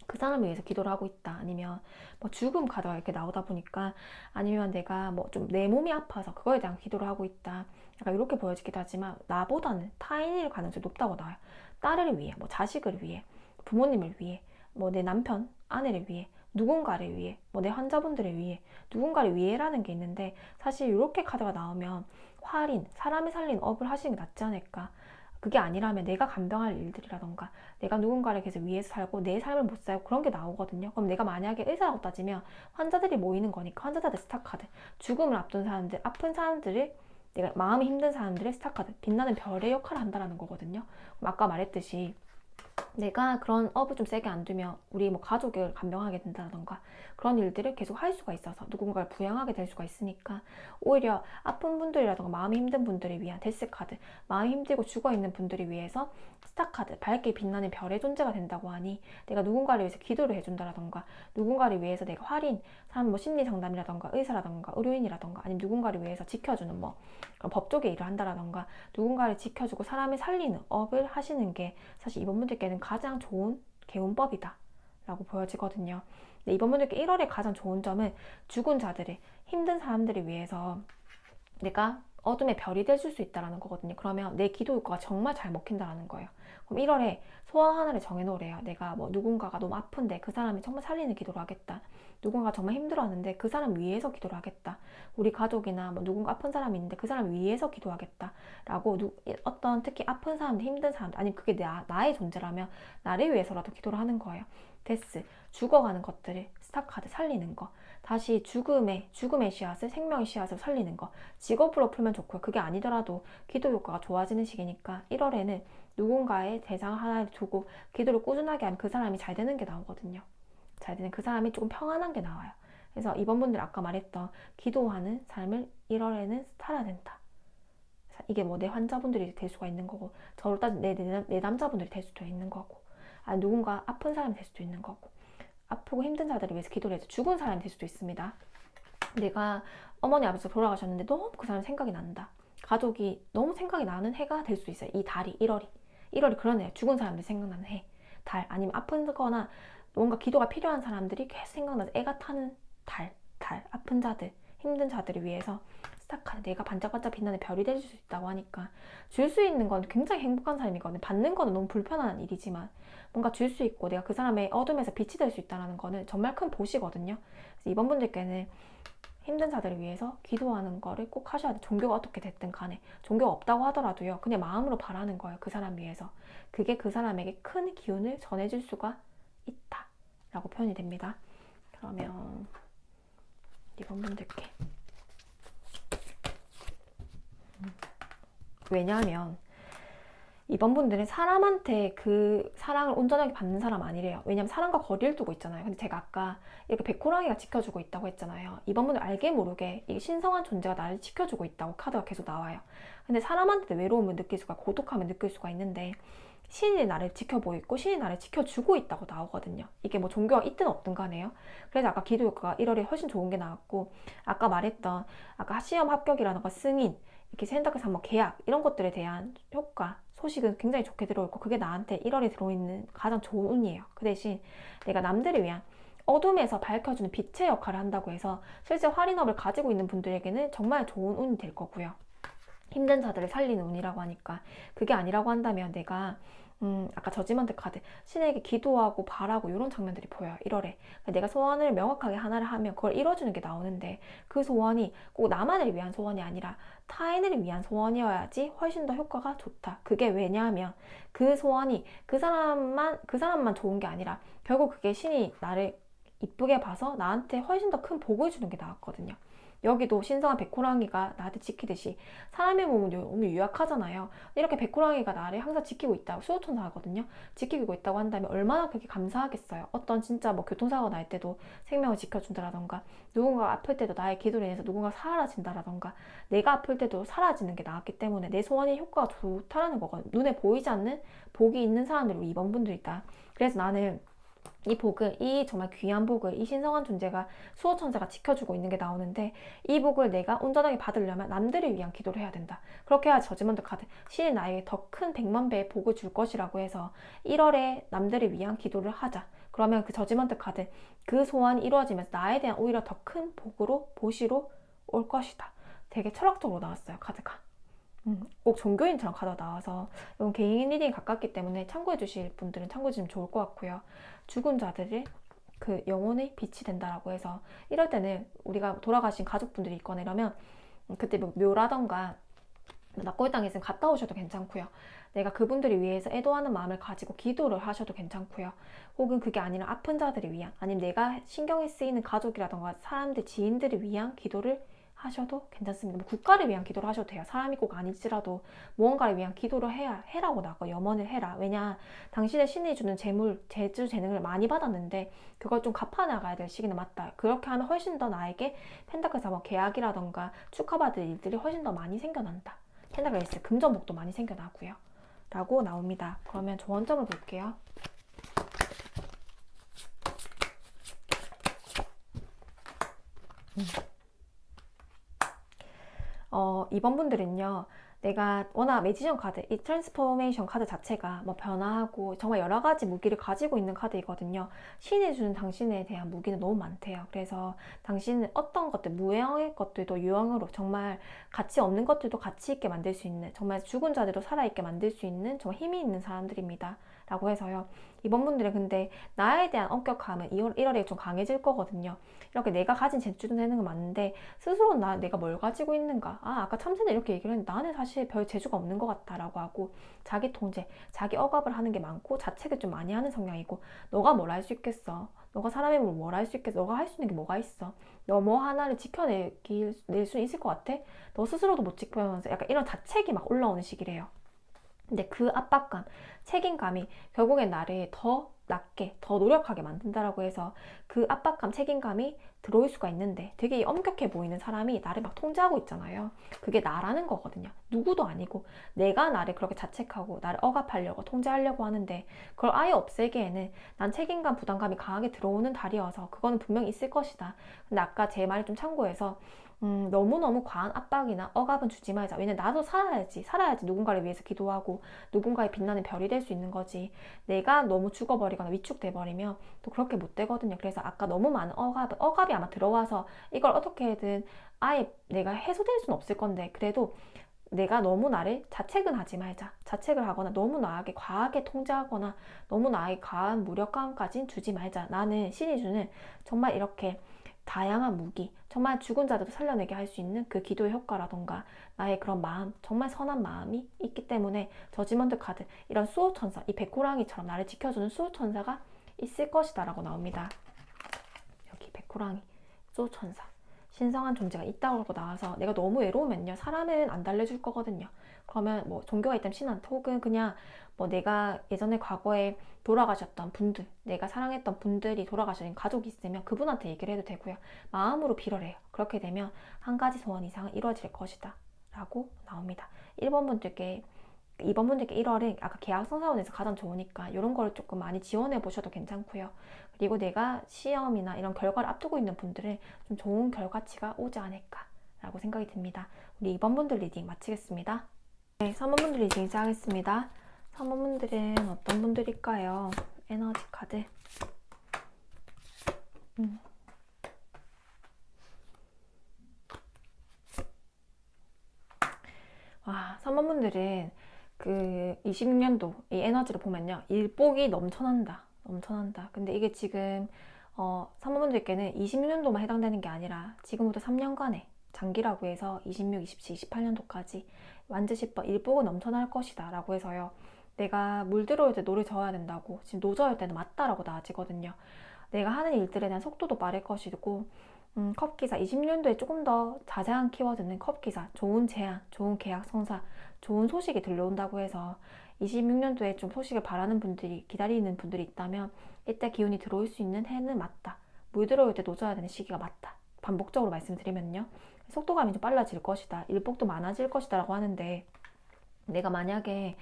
그 사람을 위해서 기도를 하고 있다, 아니면 뭐 죽음 카드가 이렇게 나오다 보니까, 아니면 내가 뭐 좀 내 몸이 아파서 그거에 대한 기도를 하고 있다, 약간 이렇게 보여지기도 하지만 나보다는 타인일 가능성이 높다고 나와요. 딸을 위해, 뭐 자식을 위해, 부모님을 위해, 뭐 내 남편, 아내를 위해, 누군가를 위해, 뭐 내 환자분들을 위해, 누군가를 위해라는 게 있는데, 사실 이렇게 카드가 나오면 활인, 사람을 살린 업을 하시는 게 낫지 않을까. 그게 아니라면 내가 감당할 일들이라던가 내가 누군가를 계속 위해서 살고 내 삶을 못 살고 그런 게 나오거든요. 그럼 내가 만약에 의사라고 따지면 환자들이 모이는 거니까 환자들 스타카드, 죽음을 앞둔 사람들, 아픈 사람들을, 내가 마음이 힘든 사람들의 스타카드, 빛나는 별의 역할을 한다는 거거든요. 그럼 아까 말했듯이 내가 그런 업을 좀 세게 안 두면 우리 뭐 가족을 간병하게 된다던가 그런 일들을 계속 할 수가 있어서 누군가를 부양하게 될 수가 있으니까, 오히려 아픈 분들이라던가 마음이 힘든 분들을 위한 데스카드, 마음이 힘들고 죽어있는 분들을 위해서 스타카드, 밝게 빛나는 별의 존재가 된다고 하니, 내가 누군가를 위해서 기도를 해준다라던가 누군가를 위해서 내가 활인, 사람 뭐 심리 상담이라던가 의사라던가 의료인이라던가 아니면 누군가를 위해서 지켜주는 뭐 법조계 일을 한다라던가 누군가를 지켜주고 사람을 살리는 업을 하시는 게 사실 이번 분들께는 가장 좋은 개운법이다 라고 보여지거든요. 근데 이번 분들께 1월에 가장 좋은 점은 죽은 자들을, 힘든 사람들을 위해서 내가 어둠의 별이 되줄 수 있다는 거거든요. 그러면 내 기도 효과가 정말 잘 먹힌다는 거예요. 그럼 1월에 소원 하나를 정해놓으래요. 내가 뭐 누군가가 너무 아픈데 그 사람이 정말 살리는 기도를 하겠다. 누군가 정말 힘들어하는데 그 사람 위해서 기도를 하겠다. 우리 가족이나 뭐 누군가 아픈 사람이 있는데 그 사람 위해서 기도하겠다. 라고 어떤 특히 아픈 사람들, 힘든 사람들, 아니면 그게 나의 존재라면 나를 위해서라도 기도를 하는 거예요. 데스, 죽어가는 것들을 스타카드 살리는 거. 다시 죽음의 씨앗을, 생명의 씨앗을 살리는 거. 직업으로 풀면 좋고요. 그게 아니더라도 기도 효과가 좋아지는 시기니까 1월에는 누군가의 대상 하나를 두고 기도를 꾸준하게 하면 그 사람이 잘 되는 게 나오거든요. 잘 되는, 그 사람이 조금 평안한 게 나와요. 그래서 이번 분들 아까 말했던 기도하는 삶을 1월에는 살아야 된다. 이게 뭐 내 환자분들이 될 수가 있는 거고, 저로 따지면 내 남자분들이 될 수도 있는 거고, 아니 누군가 아픈 사람이 될 수도 있는 거고, 아프고 힘든 자들을 위해서 기도를 해서 죽은 사람이 될 수도 있습니다. 내가 어머니 아버지가 돌아가셨는데 너무 그 사람 생각이 난다. 가족이 너무 생각이 나는 해가 될 수도 있어요. 이 달이 1월이 그러네요. 죽은 사람들 생각나는 해, 달, 아니면 아픈 거나 뭔가 기도가 필요한 사람들이 계속 생각나서 애가 타는 달, 아픈 자들, 힘든 자들을 위해서 스타카드, 내가 반짝반짝 빛나는 별이 될 수 있다고 하니까, 줄 수 있는 건 굉장히 행복한 삶이거든요. 받는 거는 너무 불편한 일이지만 뭔가 줄 수 있고 내가 그 사람의 어둠에서 빛이 될 수 있다는 거는 정말 큰 보시거든요. 그래서 이번 분들께는 힘든 자들을 위해서 기도하는 거를 꼭 하셔야 돼요. 종교가 어떻게 됐든 간에, 종교가 없다고 하더라도요, 그냥 마음으로 바라는 거예요. 그 사람 위해서. 그게 그 사람에게 큰 기운을 전해줄 수가 있다 라고 표현이 됩니다. 그러면 이번 분들께, 왜냐하면 이번 분들은 사람한테 그 사랑을 온전하게 받는 사람 아니래요. 왜냐면 사람과 거리를 두고 있잖아요. 근데 제가 아까 이렇게 백호랑이가 지켜주고 있다고 했잖아요. 이번 분들 알게 모르게 이 신성한 존재가 나를 지켜주고 있다고 카드가 계속 나와요. 근데 사람한테 외로움을 느낄 수가, 고독함을 느낄 수가 있는데, 신이 나를 지켜보고 있고 신이 나를 지켜주고 있다고 나오거든요. 이게 뭐 종교가 있든 없든 간에요. 그래서 아까 기도 효과가 1월에 훨씬 좋은 게 나왔고, 아까 말했던 아까 시험 합격이라던가 승인, 이렇게 생각해서 한번 계약, 이런 것들에 대한 효과, 소식은 굉장히 좋게 들어오고, 그게 나한테 1월에 들어있는 가장 좋은 운이에요. 그 대신 내가 남들을 위한, 어둠에서 밝혀주는 빛의 역할을 한다고 해서 실제 활인업을 가지고 있는 분들에게는 정말 좋은 운이 될 거고요. 힘든 자들을 살리는 운이라고 하니까 그게 아니라고 한다면 내가 아까 저지먼트 카드 신에게 기도하고 바라고 이런 장면들이 보여요. 1월에 내가 소원을 명확하게 하나를 하면 그걸 이뤄주는 게 나오는데 그 소원이 꼭 나만을 위한 소원이 아니라 타인을 위한 소원이어야지 훨씬 더 효과가 좋다. 그게 왜냐하면 그 소원이 그 사람만 좋은 게 아니라 결국 그게 신이 나를 이쁘게 봐서 나한테 훨씬 더 큰 복을 주는 게 나왔거든요. 여기도 신성한 백호랑이가 나한테 지키듯이 사람의 몸은 너무 유약하잖아요. 이렇게 백호랑이가 나를 항상 지키고 있다고 수호천사거든요. 지키고 있다고 한다면 얼마나 그게 감사하겠어요. 어떤 진짜 뭐 교통사고가 날 때도 생명을 지켜준다라던가 누군가 아플 때도 나의 기도로 인해서 누군가 사라진다라던가 내가 아플 때도 사라지는 게 나았기 때문에 내 소원이 효과가 좋다라는 거거든요. 눈에 보이지 않는 복이 있는 사람들이 2번 분들이 있다. 그래서 나는 이 복을, 이 정말 귀한 복을 이 신성한 존재가 수호천사가 지켜주고 있는 게 나오는데 이 복을 내가 온전하게 받으려면 남들을 위한 기도를 해야 된다. 그렇게 해야 저지먼트 카드 신이 나에게 더 큰 100만 배의 복을 줄 것이라고 해서 1월에 남들을 위한 기도를 하자. 그러면 그 저지먼트 카드 그 소원이 이루어지면서 나에 대한 오히려 더 큰 복으로 보시로 올 것이다. 되게 철학적으로 나왔어요, 카드가. 꼭 종교인처럼 카드가 나와서 이건 개인 리딩에 가깝기 때문에 참고해 주실 분들은 참고해 주시면 좋을 것 같고요. 죽은 자들이 그 영혼의 빛이 된다라고 해서 이럴 때는 우리가 돌아가신 가족분들이 있거나 이러면 그때 뭐 묘라던가 낙골 땅에 있으면 갔다 오셔도 괜찮고요. 내가 그분들을 위해서 애도하는 마음을 가지고 기도를 하셔도 괜찮고요. 혹은 그게 아니라 아픈 자들을 위한 아니면 내가 신경이 쓰이는 가족이라던가 사람들, 지인들을 위한 기도를 하셔도 괜찮습니다. 뭐 국가를 위한 기도를 하셔도 돼요. 사람이 꼭 아니지라도 무언가를 위한 기도를 해라고 나고 염원을 해라. 왜냐 당신의 신이 주는 재주, 재능을 많이 받았는데 그걸 좀 갚아나가야 될 시기는 맞다. 그렇게 하면 훨씬 더 나에게 펜타클에서 뭐 계약이라던가 축하받을 일들이 훨씬 더 많이 생겨난다. 펜타클에서 금전복도 많이 생겨나고요. 라고 나옵니다. 그러면 조언점을 볼게요. 이번 분들은요. 내가 워낙 매지션 카드, 이 트랜스포메이션 카드 자체가 뭐 변화하고 정말 여러 가지 무기를 가지고 있는 카드이거든요. 신이 주는 당신에 대한 무기는 너무 많대요. 그래서 당신은 어떤 것들, 무형의 것들도 유형으로 정말 가치 없는 것들도 가치 있게 만들 수 있는 정말 죽은 자들도 살아있게 만들 수 있는 정말 힘이 있는 사람들입니다. 라고 해서요. 이번 분들은 근데 나에 대한 엄격함은 1월에 좀 강해질 거거든요. 이렇게 내가 가진 재주는 되는 건 맞는데 스스로 내가 뭘 가지고 있는가? 아까 참새는 이렇게 얘기를 했는데 나는 사실 별 재주가 없는 것 같다 라고 하고 자기 통제, 자기 억압을 하는 게 많고 자책을 좀 많이 하는 성향이고 너가 뭘 할 수 있겠어? 너가 사람의 몸을 뭘 할 수 있겠어? 너가 할 수 있는 게 뭐가 있어? 너 뭐 하나를 낼 수 있을 것 같아? 너 스스로도 못 지켜면서 약간 이런 자책이 막 올라오는 시기래요. 근데 그 압박감, 책임감이 결국엔 나를 더 낮게, 더 노력하게 만든다라고 해서 그 압박감, 책임감이 들어올 수가 있는데 되게 엄격해 보이는 사람이 나를 막 통제하고 있잖아요. 그게 나라는 거거든요. 누구도 아니고 내가 나를 그렇게 자책하고 나를 억압하려고 통제하려고 하는데 그걸 아예 없애기에는 난 책임감, 부담감이 강하게 들어오는 달이어서 그거는 분명히 있을 것이다. 근데 아까 제 말을 좀 참고해서 너무너무 과한 압박이나 억압은 주지 말자. 왜냐면 나도 살아야지. 살아야지 누군가를 위해서 기도하고 누군가의 빛나는 별이 될 수 있는 거지. 내가 너무 죽어버리거나 위축돼 버리면 또 그렇게 못 되거든요. 그래서 아까 너무 많은 억압이 아마 들어와서 이걸 어떻게든 아예 내가 해소될 수는 없을 건데 그래도 내가 너무 나를 자책은 하지 말자. 자책을 하거나 너무 나에게 과하게 통제하거나 너무 나에게 과한 무력감까진 주지 말자. 나는 신이 주는 정말 이렇게 다양한 무기, 정말 죽은 자들도 살려내게 할 수 있는 그 기도의 효과라던가 나의 그런 마음, 정말 선한 마음이 있기 때문에 저지먼트 카드, 이런 수호천사, 이 백호랑이처럼 나를 지켜주는 수호천사가 있을 것이다 라고 나옵니다. 여기 백호랑이, 수호천사, 신성한 존재가 있다고 나와서 내가 너무 외로우면요, 사람은 안 달래줄 거거든요. 그러면 뭐 종교가 있다면 신한테 혹은 그냥 뭐 내가 예전에 과거에 돌아가셨던 분들, 내가 사랑했던 분들이 돌아가신 가족이 있으면 그분한테 얘기를 해도 되고요. 마음으로 빌어래요. 그렇게 되면 한 가지 소원 이상은 이루어질 것이다 라고 나옵니다. 1번 분들께 2번 분들께 1월은 아까 계약성 사원에서 가장 좋으니까 이런 거를 조금 많이 지원해 보셔도 괜찮고요. 그리고 내가 시험이나 이런 결과를 앞두고 있는 분들은 좀 좋은 결과치가 오지 않을까 라고 생각이 듭니다. 우리 2번 분들 리딩 마치겠습니다. 네, 3번 분들 리딩 시작하겠습니다. 3번 분들은 어떤 분들일까요? 에너지 카드. 음. 와, 3번분들은 그 26년도 이 에너지를 보면요. 일복이 넘쳐난다. 넘쳐난다. 근데 이게 지금 3번분들께는 26년도만 해당되는 게 아니라 지금부터 3년간의 장기라고 해서 26, 27, 28년도까지 완전 10번 일복은 넘쳐날 것이다 라고 해서요. 내가 물 들어올 때 노를 저어야 된다고 지금 노저을 때는 맞다라고 나아지거든요. 내가 하는 일들에 대한 속도도 빠를 것이고 컵기사 20년도에 조금 더 자세한 키워드는 컵기사 좋은 제안, 좋은 계약 성사, 좋은 소식이 들려온다고 해서 26년도에 좀 소식을 바라는 분들이 기다리는 분들이 있다면 이때 기운이 들어올 수 있는 해는 맞다. 물 들어올 때 놓쳐야 되는 시기가 맞다. 반복적으로 말씀드리면요. 속도감이 좀 빨라질 것이다. 일복도 많아질 것이다 라고 하는데 내가 만약에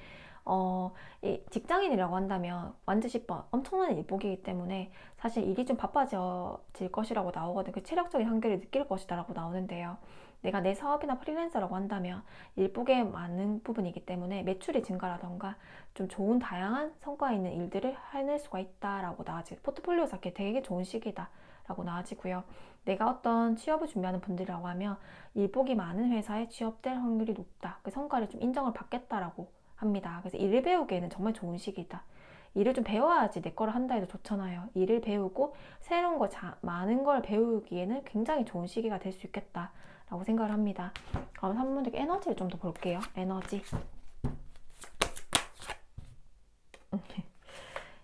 이 직장인이라고 한다면 완전 10번 엄청난 일복이기 때문에 사실 일이 좀 바빠질 것이라고 나오거든. 그 체력적인 한계를 느낄 것이다 라고 나오는데요. 내가 내 사업이나 프리랜서라고 한다면 일복에 많은 부분이기 때문에 매출이 증가라던가 좀 좋은 다양한 성과 있는 일들을 해낼 수가 있다라고 나아지고 포트폴리오 쌓기 되게 좋은 시기다 라고 나아지고요. 내가 어떤 취업을 준비하는 분들이라고 하면 일복이 많은 회사에 취업될 확률이 높다. 그 성과를 좀 인정을 받겠다라고 합니다. 그래서 일을 배우기에는 정말 좋은 시기다. 일을 좀 배워야지 내 거를 한다 해도 좋잖아요. 일을 배우고 새로운 거 많은 걸 배우기에는 굉장히 좋은 시기가 될 수 있겠다라고 생각을 합니다. 그럼 한분들께 에너지를 좀 더 볼게요. 에너지.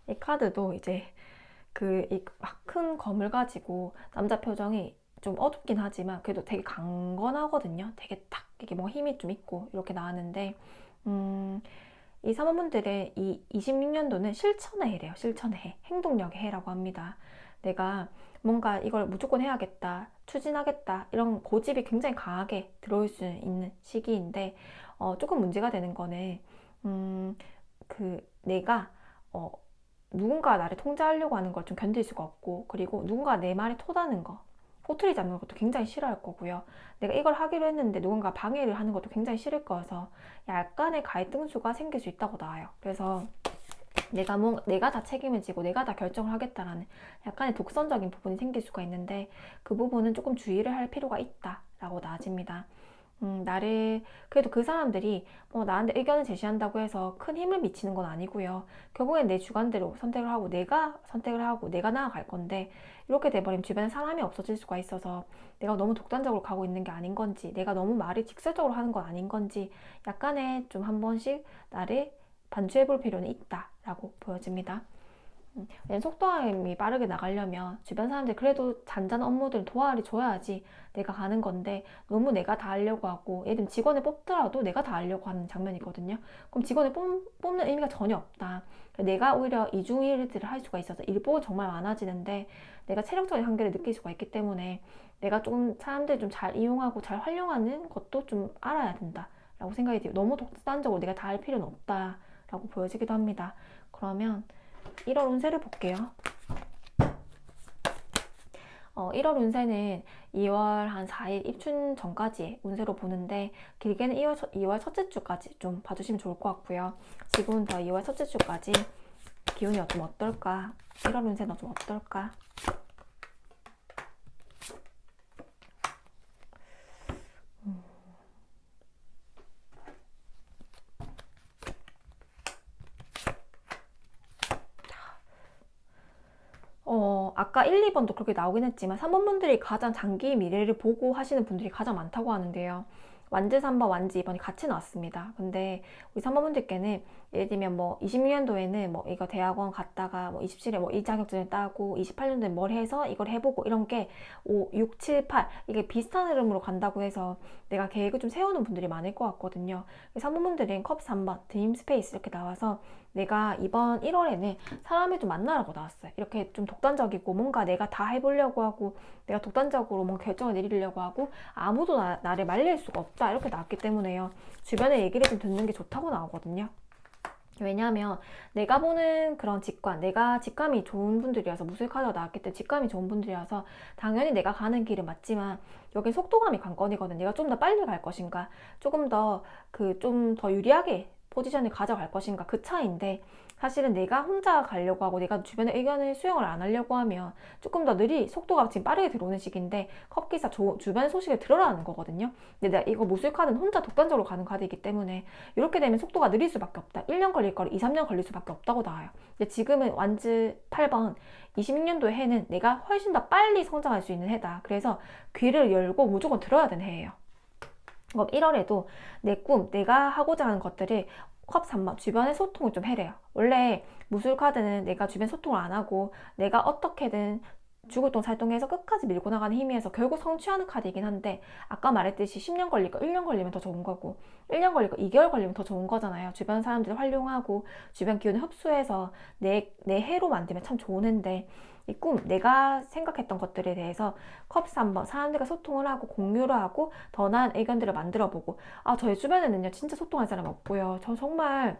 이 카드도 이제 그 큰 검을 가지고 남자 표정이 좀 어둡긴 하지만 그래도 되게 강건하거든요. 되게 딱 이게 뭐 힘이 좀 있고 이렇게 나왔는데 이 사모분들의 이 26년도는 실천의 해래요. 실천의 해. 행동력의 해라고 합니다. 내가 뭔가 이걸 무조건 해야겠다, 추진하겠다, 이런 고집이 굉장히 강하게 들어올 수 있는 시기인데, 조금 문제가 되는 거는, 내가, 누군가 나를 통제하려고 하는 걸 좀 견딜 수가 없고, 그리고 누군가 내 말에 토다는 거, 꼬투리 잡는 것도 굉장히 싫어할 거고요. 내가 이걸 하기로 했는데 누군가 방해를 하는 것도 굉장히 싫을 거여서 약간의 갈등수가 생길 수 있다고 나와요. 그래서 내가 다 책임을 지고 내가 다 결정을 하겠다라는 약간의 독선적인 부분이 생길 수가 있는데 그 부분은 조금 주의를 할 필요가 있다라고 나아집니다. 그래도 그 사람들이 나한테 의견을 제시한다고 해서 큰 힘을 미치는 건 아니고요. 결국엔 내 주관대로 선택을 하고 내가 선택을 하고 내가 나아갈 건데 이렇게 돼버리면 주변에 사람이 없어질 수가 있어서 내가 너무 독단적으로 가고 있는 게 아닌 건지 내가 너무 말이 직설적으로 하는 건 아닌 건지 약간의 좀 한 번씩 나를 반추해 볼 필요는 있다라고 보여집니다. 속도감이 빠르게 나가려면 주변 사람들이 그래도 잔잔한 업무들을 도와줘야지 내가 가는 건데 너무 내가 다 하려고 하고 예를 들면 직원을 뽑더라도 내가 다 하려고 하는 장면이거든요. 그럼 직원을 뽑는 의미가 전혀 없다. 내가 오히려 이중일들을 할 수가 있어서 일복은 정말 많아지는데 내가 체력적인 한계를 느낄 수가 있기 때문에 내가 좀 사람들을 좀 잘 이용하고 잘 활용하는 것도 좀 알아야 된다 라고 생각이 돼요. 너무 독단적으로 내가 다 할 필요는 없다 라고 보여지기도 합니다. 그러면 1월 운세를 볼게요. 1월 운세는 2월 한 4일 입춘 전까지 운세로 보는데 길게는 2월 첫째 주까지 좀 봐주시면 좋을 것 같고요. 지금부터 2월 첫째 주까지 기운이 좀 어떨까? 1월 운세는 좀 어떨까? 아까 1, 2번도 그렇게 나오긴 했지만 3번 분들이 가장 장기 미래를 보고 하시는 분들이 가장 많다고 하는데요. 완즈 3번, 완즈 2번이 같이 나왔습니다. 근데 우리 3번 분들께는 예를 들면 뭐 26년도에는 뭐 이거 대학원 갔다가 뭐 27에 뭐 이 자격증을 따고 28년도에 뭘 해서 이걸 해보고 이런 게 5, 6, 7, 8 이게 비슷한 흐름으로 간다고 해서 내가 계획을 좀 세우는 분들이 많을 것 같거든요. 3번 분들은 컵 3번, 드림 스페이스 이렇게 나와서 내가 이번 1월에는 사람을 좀 만나라고 나왔어요. 이렇게 좀 독단적이고 뭔가 내가 다 해보려고 하고 내가 독단적으로 뭔가 결정을 내리려고 하고 아무도 나를 말릴 수가 없다 이렇게 나왔기 때문에요. 주변의 얘기를 좀 듣는 게 좋다고 나오거든요. 왜냐하면 내가 보는 그런 직관, 내가 직감이 좋은 분들이라서 무술 카드가 나왔기 때문에 직감이 좋은 분들이라서 당연히 내가 가는 길은 맞지만 여긴 속도감이 관건이거든. 내가 좀 더 빨리 갈 것인가, 조금 더 좀 더 유리하게 포지션을 가져갈 것인가 그 차이인데, 사실은 내가 혼자 가려고 하고 내가 주변의 의견을 수용을 안 하려고 하면 조금 더 느리 속도가 지금 빠르게 들어오는 시기인데 컵기사 주변 소식을 들으라는 거거든요. 근데 내가 이거 무술 카드는 혼자 독단적으로 가는 카드이기 때문에 이렇게 되면 속도가 느릴 수밖에 없다. 1년 걸릴 거를 2, 3년 걸릴 수밖에 없다고 나와요. 근데 지금은 완즈 8번 26년도의 해는 내가 훨씬 더 빨리 성장할 수 있는 해다. 그래서 귀를 열고 무조건 들어야 되는 해예요. 그럼 1월에도 내 꿈, 내가 하고자 하는 것들을 컵 3번 주변에 소통을 좀 해래요. 원래 무술 카드는 내가 주변 소통을 안 하고 내가 어떻게든 죽을 돈 살돈해서 끝까지 밀고 나가는 힘이어서 결국 성취하는 카드이긴 한데, 아까 말했듯이 10년 걸리고 1년 걸리면 더 좋은 거고 1년 걸리고 2개월 걸리면 더 좋은 거잖아요. 주변 사람들을 활용하고 주변 기운을 흡수해서 내 해로 만들면 참 좋은 해인데, 이 꿈, 내가 생각했던 것들에 대해서 컵스 3번 사람들과 소통을 하고 공유를 하고 더 나은 의견들을 만들어 보고, 저희 주변에는요 진짜 소통할 사람 없고요. 저 정말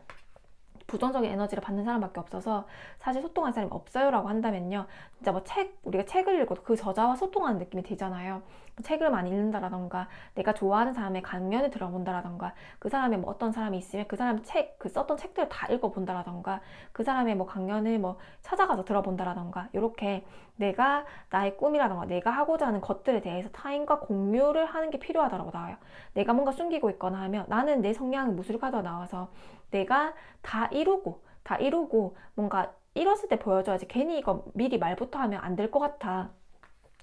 부정적인 에너지를 받는 사람밖에 없어서 사실 소통할 사람이 없어요 라고 한다면요, 진짜 뭐 우리가 책을 읽어도 그 저자와 소통하는 느낌이 들잖아요. 책을 많이 읽는다라던가 내가 좋아하는 사람의 강연을 들어본다라던가 그 사람의 뭐 어떤 사람이 있으면 그 사람 그 썼던 책들을 다 읽어본다라던가 그 사람의 뭐 강연을 뭐 찾아가서 들어본다라던가, 이렇게 내가 나의 꿈이라던가 내가 하고자 하는 것들에 대해서 타인과 공유를 하는 게 필요하다고 나와요. 내가 뭔가 숨기고 있거나 하면 나는 내 성향은 무술 카드가 나와서 내가 다 이루고 뭔가 이뤘을 때 보여줘야지 괜히 이거 미리 말부터 하면 안 될 것 같아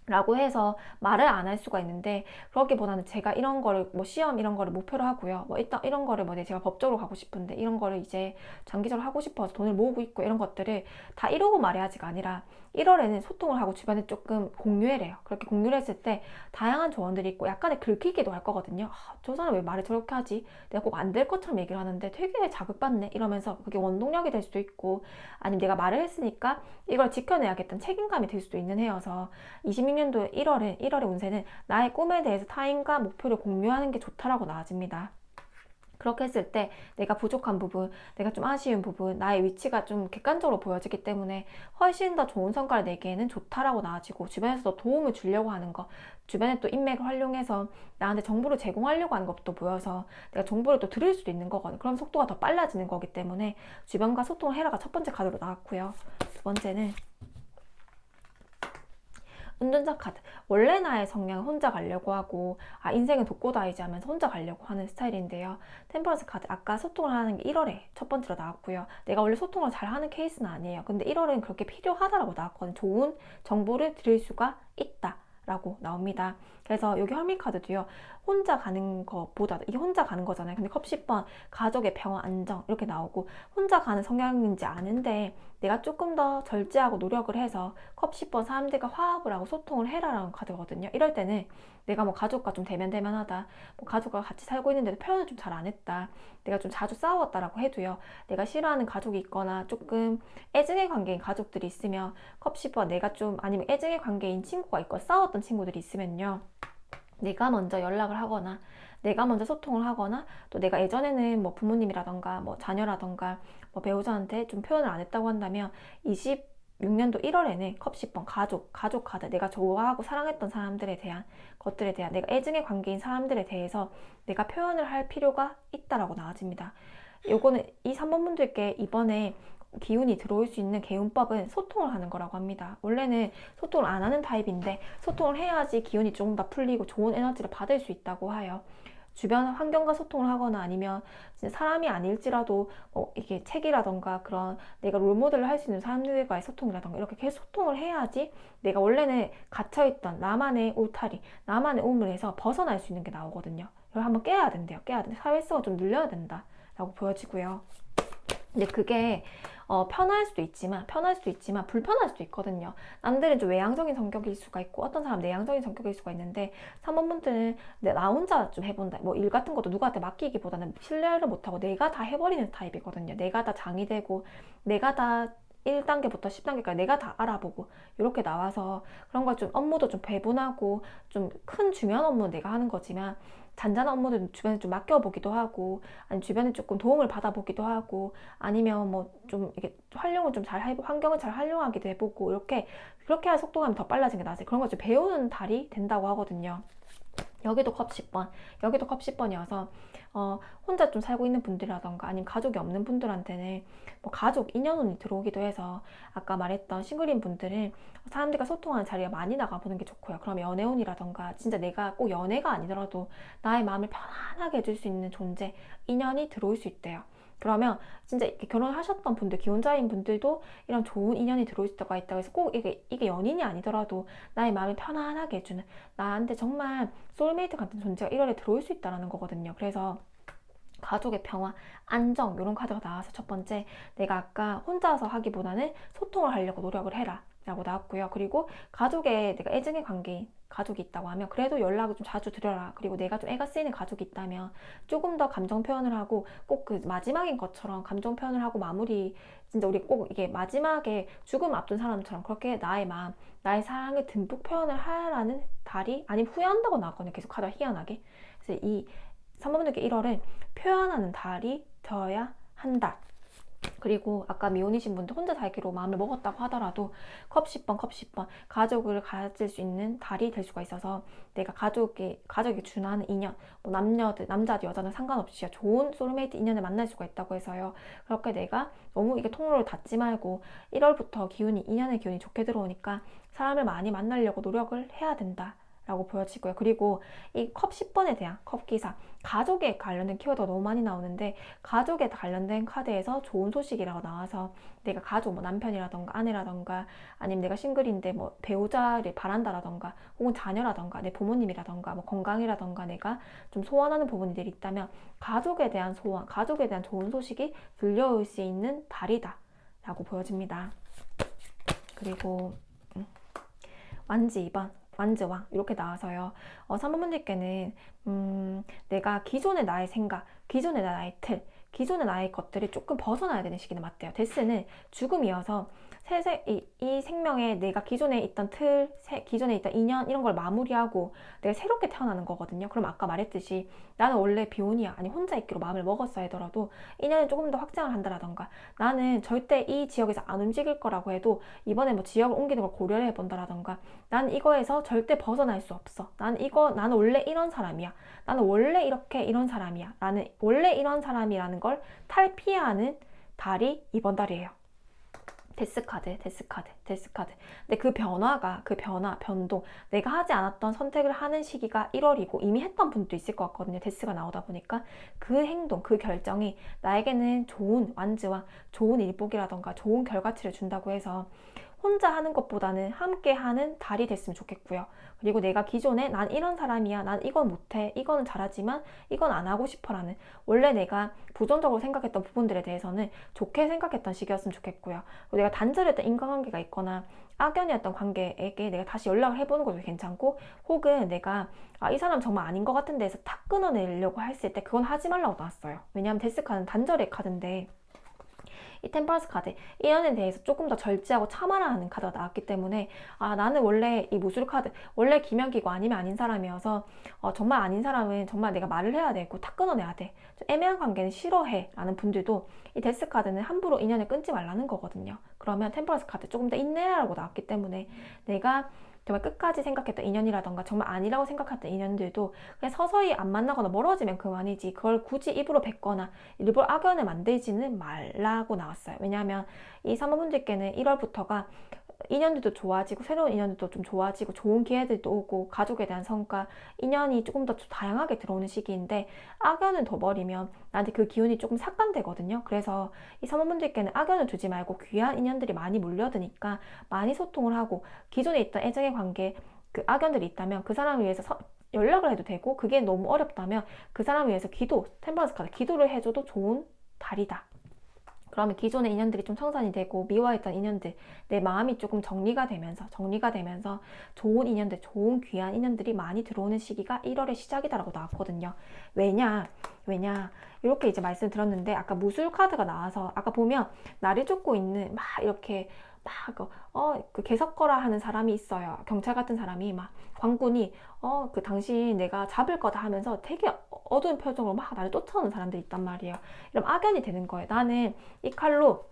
라고 해서 말을 안 할 수가 있는데, 그러기보다는 제가 이런 거를 뭐 시험 이런 거를 목표로 하고요, 뭐 일단 이런 거를 뭐 제가 법적으로 가고 싶은데 이런 거를 이제 장기적으로 하고 싶어서 돈을 모으고 있고 이런 것들을 다 이루고 말해야지가 아니라 1월에는 소통을 하고 주변에 조금 공유를 해요. 그렇게 공유를 했을 때 다양한 조언들이 있고 약간의 긁히기도 할 거거든요. 저 사람 왜 말을 저렇게 하지? 내가 꼭 안 될 것처럼 얘기를 하는데 되게 자극받네 이러면서 그게 원동력이 될 수도 있고, 아니면 내가 말을 했으니까 이걸 지켜내야겠다는 책임감이 들 수도 있는 해여서 26년도 1월의 운세는 나의 꿈에 대해서 타인과 목표를 공유하는 게 좋다라고 나와집니다. 그렇게 했을 때 내가 부족한 부분, 내가 좀 아쉬운 부분, 나의 위치가 좀 객관적으로 보여지기 때문에 훨씬 더 좋은 성과를 내기에는 좋다라고 나와지고, 주변에서 도움을 주려고 하는 거, 주변에 또 인맥을 활용해서 나한테 정보를 제공하려고 하는 것도 보여서 내가 정보를 또 들을 수도 있는 거거든. 그럼 속도가 더 빨라지는 거기 때문에 주변과 소통을 해라가 첫 번째 카드로 나왔고요. 두 번째는 운전자 카드. 원래 나의 성향은 혼자 가려고 하고 인생은 독고다이지 하면서 혼자 가려고 하는 스타일인데요. 템퍼런스 카드, 아까 소통을 하는 게 1월에 첫 번째로 나왔고요. 내가 원래 소통을 잘 하는 케이스는 아니에요. 근데 1월은 그렇게 필요하다라고 나왔거든요. 좋은 정보를 드릴 수가 있다 라고 나옵니다. 그래서 여기 헐미 카드도요, 혼자 가는 것보다, 이게 혼자 가는 거잖아요. 근데 컵 10번 가족의 평화 안정 이렇게 나오고, 혼자 가는 성향인지 아는데 내가 조금 더 절제하고 노력을 해서 컵 10번 사람들과 화합을 하고 소통을 해라라는 카드거든요. 이럴 때는 내가 뭐 가족과 좀 대면대면하다, 뭐 가족과 같이 살고 있는데도 표현을 좀 잘 안 했다, 내가 좀 자주 싸웠다라고 해도요, 내가 싫어하는 가족이 있거나 조금 애증의 관계인 가족들이 있으면 컵 10번 내가 좀, 아니면 애증의 관계인 친구가 있고 싸웠던 친구들이 있으면요, 내가 먼저 연락을 하거나 내가 먼저 소통을 하거나, 또 내가 예전에는 뭐 부모님이라던가 뭐 자녀라던가 뭐 배우자한테 좀 표현을 안 했다고 한다면 26년도 1월에는 컵 10번 가족 카드, 내가 좋아하고 사랑했던 사람들에 대한 것들에 대한, 내가 애증의 관계인 사람들에 대해서 내가 표현을 할 필요가 있다라고 나와집니다. 요거는 이 3번 분들께 이번에 기운이 들어올 수 있는 개운법은 소통을 하는 거라고 합니다. 원래는 소통을 안 하는 타입인데 소통을 해야지 기운이 조금 더 풀리고 좋은 에너지를 받을 수 있다고 해요. 주변 환경과 소통을 하거나 아니면 사람이 아닐지라도 이게 책이라던가 그런 내가 롤모델을 할 수 있는 사람들과의 소통이라던가 이렇게 계속 소통을 해야지 내가 원래는 갇혀있던 나만의 울타리, 나만의 우물에서 벗어날 수 있는 게 나오거든요. 이걸 한번 깨야 된대요. 사회성을 좀 늘려야 된다 라고 보여지고요. 근데 그게 편할 수도 있지만 불편할 수도 있거든요. 남들은 좀 외향적인 성격일 수가 있고 어떤 사람 내향적인 성격일 수가 있는데, 3번 분들은 나 혼자 좀 해본다, 뭐 일 같은 것도 누구한테 맡기기보다는 신뢰를 못하고 내가 다 해버리는 타입이거든요. 내가 다 장이 되고 내가 다 1단계부터 10단계까지 내가 다 알아보고 이렇게 나와서 그런 걸 좀 업무도 좀 배분하고, 좀 큰 중요한 업무는 내가 하는 거지만 잔잔한 업무들 주변에 좀 맡겨보기도 하고, 아니면 주변에 조금 도움을 받아보기도 하고, 아니면 뭐 좀 이렇게 활용을 좀 잘 해보고 환경을 잘 활용하기도 해보고, 이렇게 그렇게 할 속도감이 더 빨라진 게 나아요. 그런 걸 좀 배우는 달이 된다고 하거든요. 여기도 컵 10번, 여기도 컵 10번이어서 혼자 좀 살고 있는 분들이라던가 아니면 가족이 없는 분들한테는 뭐 가족, 인연운이 들어오기도 해서 아까 말했던 싱글인 분들은 사람들과 소통하는 자리가 많이 나가보는 게 좋고요. 그럼 연애운이라던가 진짜 내가 꼭 연애가 아니더라도 나의 마음을 편안하게 해줄 수 있는 존재, 인연이 들어올 수 있대요. 그러면 진짜 이렇게 결혼하셨던 분들, 기혼자인 분들도 이런 좋은 인연이 들어올 수가 있다고 해서 꼭 이게 연인이 아니더라도 나의 마음을 편안하게 해주는, 나한테 정말 소울메이트 같은 존재가 1월에 들어올 수 있다는 거거든요. 그래서 가족의 평화, 안정 이런 카드가 나와서 첫 번째, 내가 아까 혼자서 하기보다는 소통을 하려고 노력을 해라 라고 나왔고요. 그리고 가족에 내가 애증의 관계인 가족이 있다고 하면 그래도 연락을 좀 자주 드려라. 그리고 내가 좀 애가 쓰이는 가족이 있다면 조금 더 감정 표현을 하고 꼭 그 마지막인 것처럼 감정 표현을 하고 마무리, 진짜 우리 꼭 이게 마지막에 죽음 앞둔 사람처럼 그렇게 나의 마음, 나의 사랑을 듬뿍 표현을 하라는 달이, 아니면 후회한다고 나왔거든요. 계속 카드가 희한하게. 그래서 이 3번분들께 1월은 표현하는 달이 되어야 한다. 그리고 아까 미혼이신 분들 혼자 살기로 마음을 먹었다고 하더라도 컵 10번, 컵 10번 가족을 가질 수 있는 달이 될 수가 있어서 내가 가족이 준하는 인연, 뭐 남자든 여자든 상관없이 좋은 소울메이트 인연을 만날 수가 있다고 해서요. 그렇게 내가 너무 이게 통로를 닫지 말고 1월부터 인연의 기운이 좋게 들어오니까 사람을 많이 만나려고 노력을 해야 된다 라고 보여지고요. 그리고 이 컵 10번에 대한 컵 기사, 가족에 관련된 키워드가 너무 많이 나오는데 가족에 관련된 카드에서 좋은 소식이라고 나와서 내가 가족, 뭐 남편이라던가 아내라던가 아니면 내가 싱글인데 뭐 배우자를 바란다라던가 혹은 자녀라던가 내 부모님이라던가 뭐 건강이라던가 내가 좀 소원하는 부분들이 있다면 가족에 대한 소원, 가족에 대한 좋은 소식이 들려올 수 있는 달이다 라고 보여집니다. 그리고 완지 2번, 완즈왕 이렇게 나와서요. 3번분들께는 내가 기존의 나의 생각, 기존의 나의 틀, 기존의 나의 것들이 조금 벗어나야 되는 시기는 맞대요. 데스는 죽음이어서 이 생명에 내가 기존에 있던 틀, 기존에 있던 인연 이런 걸 마무리하고 내가 새롭게 태어나는 거거든요. 그럼 아까 말했듯이 나는 원래 비혼이야, 아니 혼자 있기로 마음을 먹었어 하더라도 인연을 조금 더 확장을 한다라던가 나는 절대 이 지역에서 안 움직일 거라고 해도 이번에 뭐 지역을 옮기는 걸 고려를 해본다라던가 나는 이거에서 절대 벗어날 수 없어. 나는 원래 이런 사람이야. 나는 원래 이런 사람이야. 나는 원래 이런 사람이라는 걸 탈피하는 달이 이번 달이에요. 데스카드. 근데 그 변동, 내가 하지 않았던 선택을 하는 시기가 1월이고 이미 했던 분도 있을 것 같거든요. 데스가 나오다 보니까 그 행동, 그 결정이 나에게는 좋은 완즈와 좋은 일복이라던가 좋은 결과치를 준다고 해서 혼자 하는 것보다는 함께 하는 달이 됐으면 좋겠고요. 그리고 내가 기존에 난 이런 사람이야, 난 이건 못해, 이거는 잘하지만 이건 안 하고 싶어라는, 원래 내가 부정적으로 생각했던 부분들에 대해서는 좋게 생각했던 시기였으면 좋겠고요. 그리고 내가 단절했던 인간관계가 있거나 악연이었던 관계에게 내가 다시 연락을 해보는 것도 괜찮고, 혹은 내가 이 사람 정말 아닌 것 같은 데에서 탁 끊어내려고 했을 때 그건 하지 말라고 나왔어요. 왜냐하면 데스카는 단절의 카드인데 이 템퍼런스 카드, 인연에 대해서 조금 더 절제하고 참아라 하는 카드가 나왔기 때문에 나는 원래 이 무술 카드, 원래 김연기고 아니면 아닌 사람이어서 정말 아닌 사람은 정말 내가 말을 해야 되고 탁 끊어내야 돼. 좀 애매한 관계는 싫어해 라는 분들도 이 데스 카드는 함부로 인연을 끊지 말라는 거거든요. 그러면 템퍼런스 카드 조금 더 인내하라고 나왔기 때문에 내가 정말 끝까지 생각했던 인연이라던가 정말 아니라고 생각했던 인연들도 그냥 서서히 안 만나거나 멀어지면 그만이지 그걸 굳이 입으로 뱉거나 일부러 악연을 만들지는 말라고 나왔어요. 왜냐하면 이 사모분들께는 1월부터가 인연들도 좋아지고 새로운 인연들도 좀 좋아지고 좋은 기회들도 오고 가족에 대한 성과, 인연이 조금 더 다양하게 들어오는 시기인데 악연을 둬버리면 나한테 그 기운이 조금 삭감되거든요. 그래서 이 사모분들께는 악연을 두지 말고 귀한 인연들이 많이 몰려드니까 많이 소통을 하고 기존에 있던 애정의 관계, 그 악연들이 있다면 그 사람을 위해서 연락을 해도 되고 그게 너무 어렵다면 그 사람을 위해서 템퍼런스 카드 기도를 해줘도 좋은 달이다. 그러면 기존의 인연들이 좀 청산이 되고 미워했던 인연들, 내 마음이 조금 정리가 되면서 좋은 인연들, 좋은 귀한 인연들이 많이 들어오는 시기가 1월의 시작이다라고 나왔거든요. 왜냐 이렇게 이제 말씀드렸는데 아까 무술 카드가 나와서 아까 보면 나를 쫓고 있는 막 이렇게 그 개석거라 하는 사람이 있어요. 경찰 같은 사람이 막 광군이 그 당신 내가 잡을 거다 하면서 되게 어두운 표정으로 막 나를 쫓아오는 사람들이 있단 말이에요. 이러면 악연이 되는 거예요. 나는 이 칼로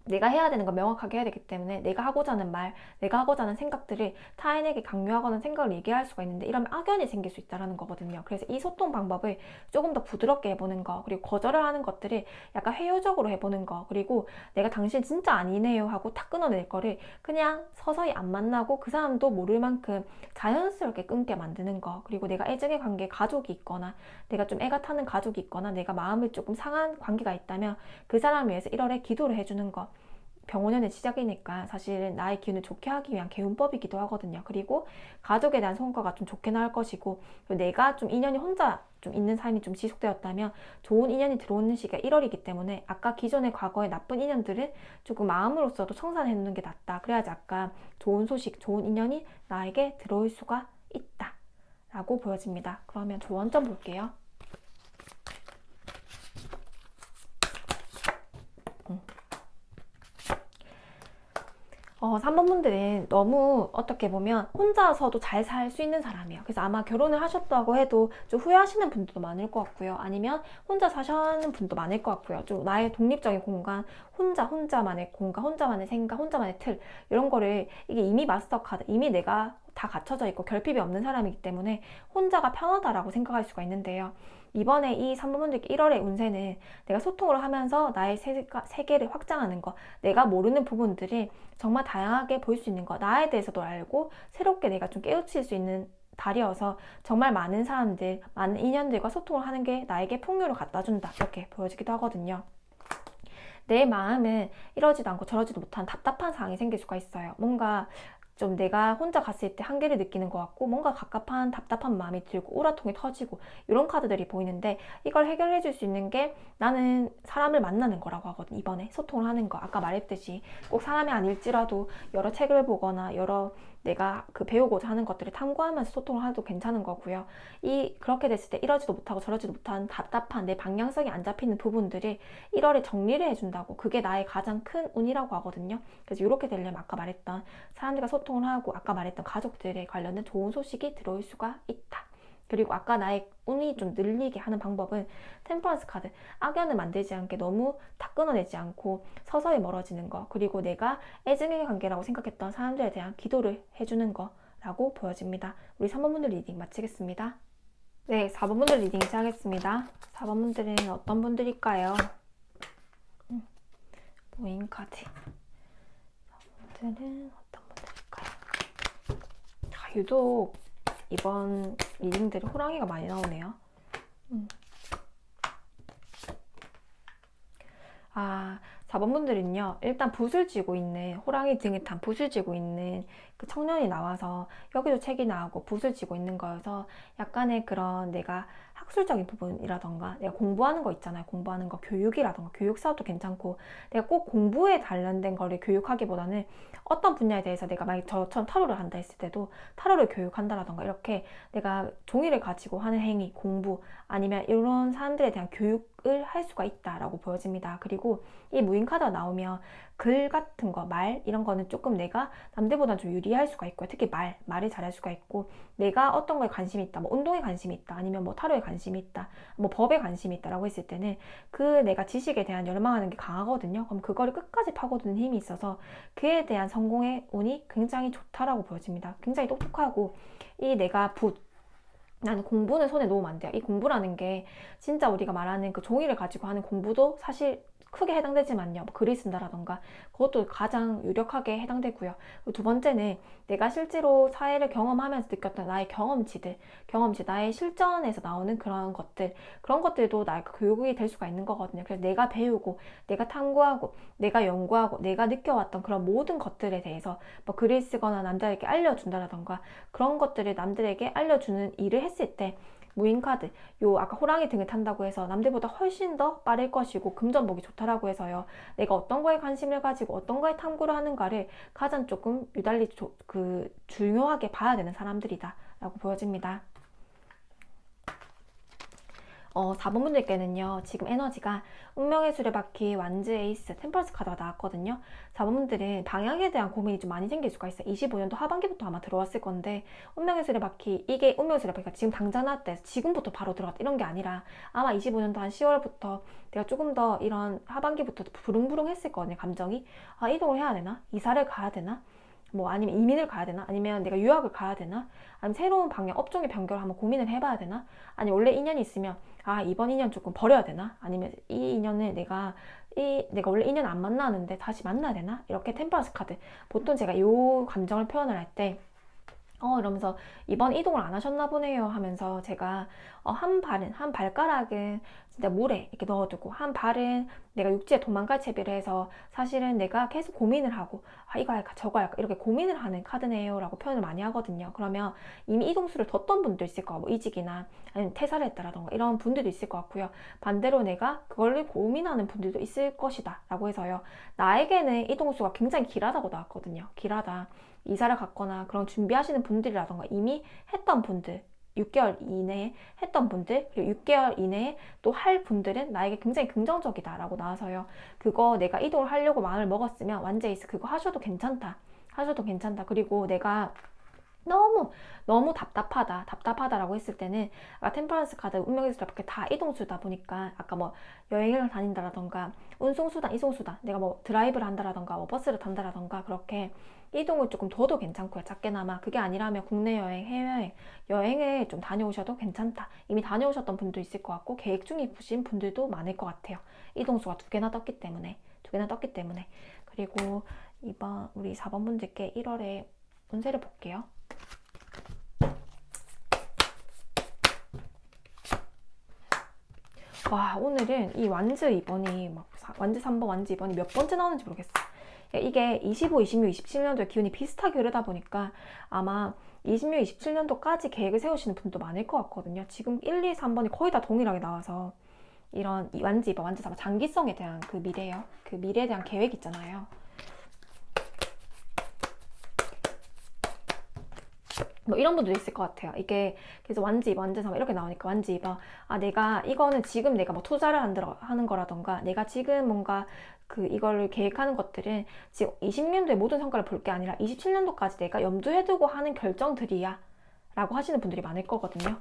내가 해야 되는 거 명확하게 해야 되기 때문에 내가 하고자 하는 말, 내가 하고자 하는 생각들을 타인에게 강요하거나 생각을 얘기할 수가 있는데 이러면 악연이 생길 수 있다는 거거든요. 그래서 이 소통 방법을 조금 더 부드럽게 해보는 거, 그리고 거절을 하는 것들을 약간 회유적으로 해보는 거, 그리고 내가 당신 진짜 아니네요 하고 탁 끊어낼 거를 그냥 서서히 안 만나고 그 사람도 모를 만큼 자연스럽게 끊게 만드는 거, 그리고 내가 애정의 관계 가족이 있거나 내가 좀 애가 타는 가족이 있거나 내가 마음을 조금 상한 관계가 있다면 그 사람을 위해서 1월에 기도를 해주는 거. 병원연의 시작이니까 사실 나의 기운을 좋게 하기 위한 개운법이기도 하거든요. 그리고 가족에 대한 성과가 좀 좋게 나올 것이고, 내가 좀 인연이 혼자 좀 있는 삶이 좀 지속되었다면 좋은 인연이 들어오는 시기가 1월이기 때문에 아까 기존의 과거의 나쁜 인연들은 조금 마음으로서도 청산해 놓는 게 낫다. 그래야지 아까 좋은 소식, 좋은 인연이 나에게 들어올 수가 있다 라고 보여집니다. 그러면 조언점 볼게요. 3번 분들은 너무 어떻게 보면 혼자서도 잘 살 수 있는 사람이에요. 그래서 아마 결혼을 하셨다고 해도 좀 후회하시는 분들도 많을 것 같고요. 아니면 혼자 사시는 분도 많을 것 같고요. 좀 나의 독립적인 공간, 혼자만의 공간, 혼자만의 생각, 혼자만의 틀, 이런 거를 이게 이미 마스터 카드, 이미 내가 다 갖춰져 있고 결핍이 없는 사람이기 때문에 혼자가 편하다라고 생각할 수가 있는데요. 이번에 이 3번 분들께 1월의 운세는 내가 소통을 하면서 나의 세계를 확장하는 거, 내가 모르는 부분들이 정말 다양하게 볼 수 있는 거, 나에 대해서도 알고 새롭게 내가 좀 깨우칠 수 있는 달이어서 정말 많은 사람들, 많은 인연들과 소통을 하는 게 나에게 풍요를 갖다 준다, 이렇게 보여지기도 하거든요. 내 마음은 이러지도 않고 저러지도 못한 답답한 상황이 생길 수가 있어요. 뭔가 좀 내가 혼자 갔을 때 한계를 느끼는 것 같고 뭔가 갑갑한 답답한 마음이 들고 우라통이 터지고 이런 카드들이 보이는데, 이걸 해결해 줄 수 있는 게 나는 사람을 만나는 거라고 하거든요. 이번에 소통을 하는 거, 아까 말했듯이 꼭 사람이 아닐지라도 여러 책을 보거나 여러 내가 그 배우고자 하는 것들을 탐구하면서 소통을 해도 괜찮은 거고요. 그렇게 됐을 때 이러지도 못하고 저러지도 못한 답답한 내 방향성이 안 잡히는 부분들이 1월에 정리를 해준다고, 그게 나의 가장 큰 운이라고 하거든요. 그래서 이렇게 되려면 아까 말했던 사람들과 소통을 하고 아까 말했던 가족들에 관련된 좋은 소식이 들어올 수가 있다. 그리고 아까 나의 운이 좀 늘리게 하는 방법은 템퍼런스 카드, 악연을 만들지 않게 너무 다 끊어내지 않고 서서히 멀어지는 거, 그리고 내가 애증의 관계라고 생각했던 사람들에 대한 기도를 해주는 거라고 보여집니다. 우리 3번 분들 리딩 마치겠습니다. 네, 4번 분들 리딩 시작하겠습니다. 4번 분들은 어떤 분들일까요? 모인 카드. 4번 분들은 어떤 분들일까요? 유독 이번 리딩들이 호랑이가 많이 나오네요. 4번 분들은요, 일단 붓을 쥐고 있는, 호랑이 등에 탄 붓을 쥐고 있는 그 청년이 나와서 여기도 책이 나오고 붓을 쥐고 있는 거여서 약간의 그런 내가 학술적인 부분이라던가 내가 공부하는 거 있잖아요. 공부하는 거, 교육이라던가 교육사도 괜찮고, 내가 꼭 공부에 관련된 거를 교육하기보다는 어떤 분야에 대해서 내가 만약 저처럼 타로를 한다 했을 때도 타로를 교육한다라던가 이렇게 내가 종이를 가지고 하는 행위, 공부, 아니면 이런 사람들에 대한 교육을 할 수가 있다라고 보여집니다. 그리고 이 무인 카드가 나오면 글 같은 거, 말 이런 거는 조금 내가 남들보다 좀 유리할 수가 있고요. 특히 말을 잘할 수가 있고, 내가 어떤 거에 관심이 있다, 뭐 운동에 관심이 있다, 아니면 뭐 타로에 관심이 있다, 뭐 법에 관심이 있다라고 했을 때는 그 내가 지식에 대한 열망하는 게 강하거든요. 그럼 그거를 끝까지 파고드는 힘이 있어서 그에 대한 성공의 운이 굉장히 좋다라고 보여집니다. 굉장히 똑똑하고, 이 내가 나는 공부는 손에 놓으면 안 돼요. 이 공부라는 게 진짜 우리가 말하는 그 종이를 가지고 하는 공부도 사실 크게 해당되지만요. 뭐 글을 쓴다라던가 그것도 가장 유력하게 해당되고요. 두 번째는 내가 실제로 사회를 경험하면서 느꼈던 나의 경험치, 나의 실전에서 나오는 그런 것들도 나의 교육이 될 수가 있는 거거든요. 그래서 내가 배우고, 내가 탐구하고, 내가 연구하고, 내가 느껴왔던 그런 모든 것들에 대해서 뭐 글을 쓰거나 남들에게 알려준다라던가 그런 것들을 남들에게 알려주는 일을 했을 때 무인 카드, 아까 호랑이 등을 탄다고 해서 남들보다 훨씬 더 빠를 것이고 금전복이 좋다라고 해서요, 내가 어떤 거에 관심을 가지고 어떤 거에 탐구를 하는가를 가장 조금 유달리 중요하게 봐야 되는 사람들이다 라고 보여집니다. 4번 분들께는요, 지금 에너지가 운명의 수레바퀴, 완즈 에이스, 템퍼런스 카드가 나왔거든요. 4번 분들은 방향에 대한 고민이 좀 많이 생길 수가 있어요. 25년도 하반기부터 아마 들어왔을 건데, 운명의 수레바퀴, 이게 운명의 수레바퀴가 지금 당장 나왔대, 지금부터 바로 들어갔다, 이런 게 아니라, 아마 25년도 한 10월부터 내가 조금 더 이런 하반기부터 부릉부릉 했을 거거든요, 감정이. 아, 이동을 해야 되나? 이사를 가야 되나? 뭐 아니면 이민을 가야 되나? 아니면 내가 유학을 가야 되나? 아니면 새로운 방향, 업종의 변경을 한번 고민을 해봐야 되나? 아니면 원래 인연이 있으면 아, 이번 인연 조금 버려야 되나? 아니면 이 인연을 내가 원래 인연 안 만나는데 다시 만나야 되나? 이렇게 템퍼런스 카드. 보통 제가 이 감정을 표현을 할 때 이러면서 이번 이동을 안 하셨나 보네요 하면서 제가 한 발가락은 진짜 물에 이렇게 넣어두고 한 발은 내가 육지에 도망갈 채비를 해서 사실은 내가 계속 고민을 하고 아, 이거 할까 저거 할까 이렇게 고민을 하는 카드네요 라고 표현을 많이 하거든요. 그러면 이미 이동수를 뒀던 분도 있을 거고 뭐 이직이나 아니면 퇴사를 했다라던가 이런 분들도 있을 것 같고요. 반대로 내가 그걸 고민하는 분들도 있을 것이다 라고 해서요. 나에게는 이동수가 굉장히 길하다고 나왔거든요. 길하다. 이사를 갔거나 그런 준비하시는 분들이라던가 이미 했던 분들 6개월 이내에 했던 분들 그리고 6개월 이내에 또 할 분들은 나에게 굉장히 긍정적이다 라고 나와서요. 그거 내가 이동을 하려고 마음을 먹었으면 완제이스 그거 하셔도 괜찮다. 하셔도 괜찮다. 그리고 내가 너무 답답하다라고 했을 때는 아까 템퍼런스 카드 운명의 수다 밖에 다 이동수다 보니까 아까 뭐 여행을 다닌다라던가 운송수단 이송수단 내가 뭐 드라이브를 한다라던가 뭐 버스를 탄다라던가 그렇게 이동을 조금 둬도 괜찮고요. 작게나마 그게 아니라면 국내 여행, 해외여행 여행을 좀 다녀오셔도 괜찮다. 이미 다녀오셨던 분도 있을 것 같고 계획 중이신 분들도 많을 것 같아요. 이동수가 두 개나 떴기 때문에 그리고 이번 우리 4번 분들께 1월에 운세를 볼게요. 와, 오늘은 이 완즈 2번이 완즈 3번, 완즈 2번이 몇 번째 나오는지 모르겠어. 이게 25, 26, 27년도의 기운이 비슷하게 흐르다 보니까 아마 26, 27년도까지 계획을 세우시는 분도 많을 것 같거든요. 지금 1, 2, 3번이 거의 다 동일하게 나와서 이런 완즈 2번, 완즈 4번 장기성에 대한 그 미래요. 그 미래에 대한 계획 있잖아요. 뭐 이런 분도 있을 것 같아요. 이게 그래서 완지 2번, 완지 3번 이렇게 나오니까 완지 2번 아 내가 이거는 지금 내가 뭐 투자를 하는 거라던가 내가 지금 뭔가 그 이거를 계획하는 것들은 지금 20년도에 모든 성과를 볼 게 아니라 27년도까지 내가 염두에 두고 하는 결정들이야 라고 하시는 분들이 많을 거거든요.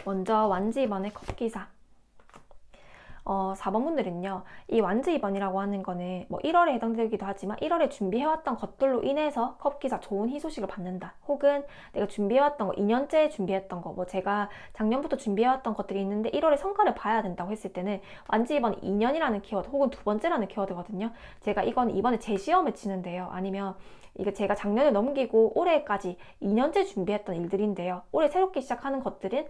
먼저 완지 2번의 컵기사 4번 분들은요, 이 완즈 2번이라고 하는 거는 뭐 1월에 해당되기도 하지만 1월에 준비해왔던 것들로 인해서 컵기사 좋은 희소식을 받는다. 혹은 내가 준비해왔던 거, 2년째 준비했던 거, 뭐 제가 작년부터 준비해왔던 것들이 있는데 1월에 성과를 봐야 된다고 했을 때는 완즈 2번이 2년이라는 키워드 혹은 두 번째라는 키워드거든요. 제가 이건 이번에 재시험을 치는데요. 아니면 이게 제가 작년에 넘기고 올해까지 2년째 준비했던 일들인데요. 올해 새롭게 시작하는 것들은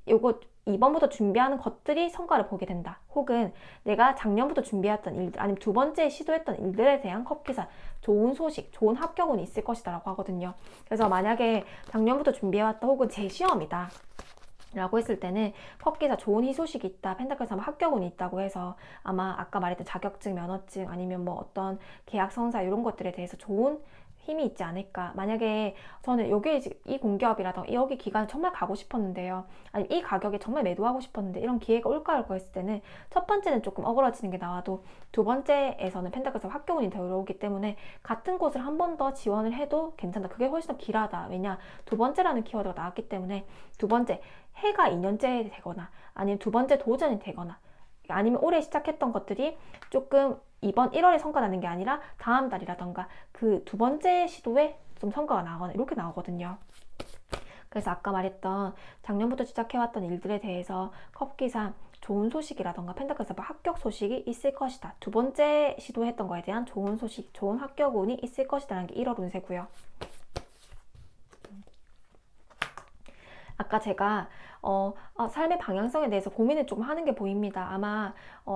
요거 이번부터 준비하는 것들이 성과를 보게 된다. 혹은 내가 작년부터 준비했던 일들 아니면 두 번째 시도했던 일들에 대한 컵기사 좋은 소식, 좋은 합격운이 있을 것이다 라고 하거든요. 그래서 만약에 작년부터 준비해왔다 혹은 재시험이다 라고 했을 때는 컵기사 좋은 희소식이 있다. 펜타클 3 합격운이 있다고 해서 아마 아까 말했던 자격증, 면허증 아니면 뭐 어떤 계약 성사 이런 것들에 대해서 좋은 힘이 있지 않을까. 만약에 저는 여기 이 공기업이라던가 여기 기간을 정말 가고 싶었는데요. 아니 이 가격에 정말 매도하고 싶었는데 이런 기회가 올까 올까 했을 때는 첫 번째는 조금 어그러지는 게 나와도 두 번째에서는 펜타클에서 합격운이 들어오기 때문에 같은 곳을 한 번 더 지원을 해도 괜찮다. 그게 훨씬 더 길하다. 왜냐 두 번째라는 키워드가 나왔기 때문에 두 번째 해가 2년째 되거나 아니면 두 번째 도전이 되거나 아니면 올해 시작했던 것들이 조금 이번 1월에 성과 나는 게 아니라 다음 달이라던가 그 두 번째 시도에 좀 성과가 나거나 이렇게 나오거든요. 그래서 아까 말했던 작년부터 시작해왔던 일들에 대해서 컵기사 좋은 소식이라던가 펜타클에서 합격 소식이 있을 것이다. 두 번째 시도했던 거에 대한 좋은 소식, 좋은 합격운이 있을 것이다 라는 게 1월 운세고요. 아까 제가 삶의 방향성에 대해서 고민을 좀 하는 게 보입니다. 아마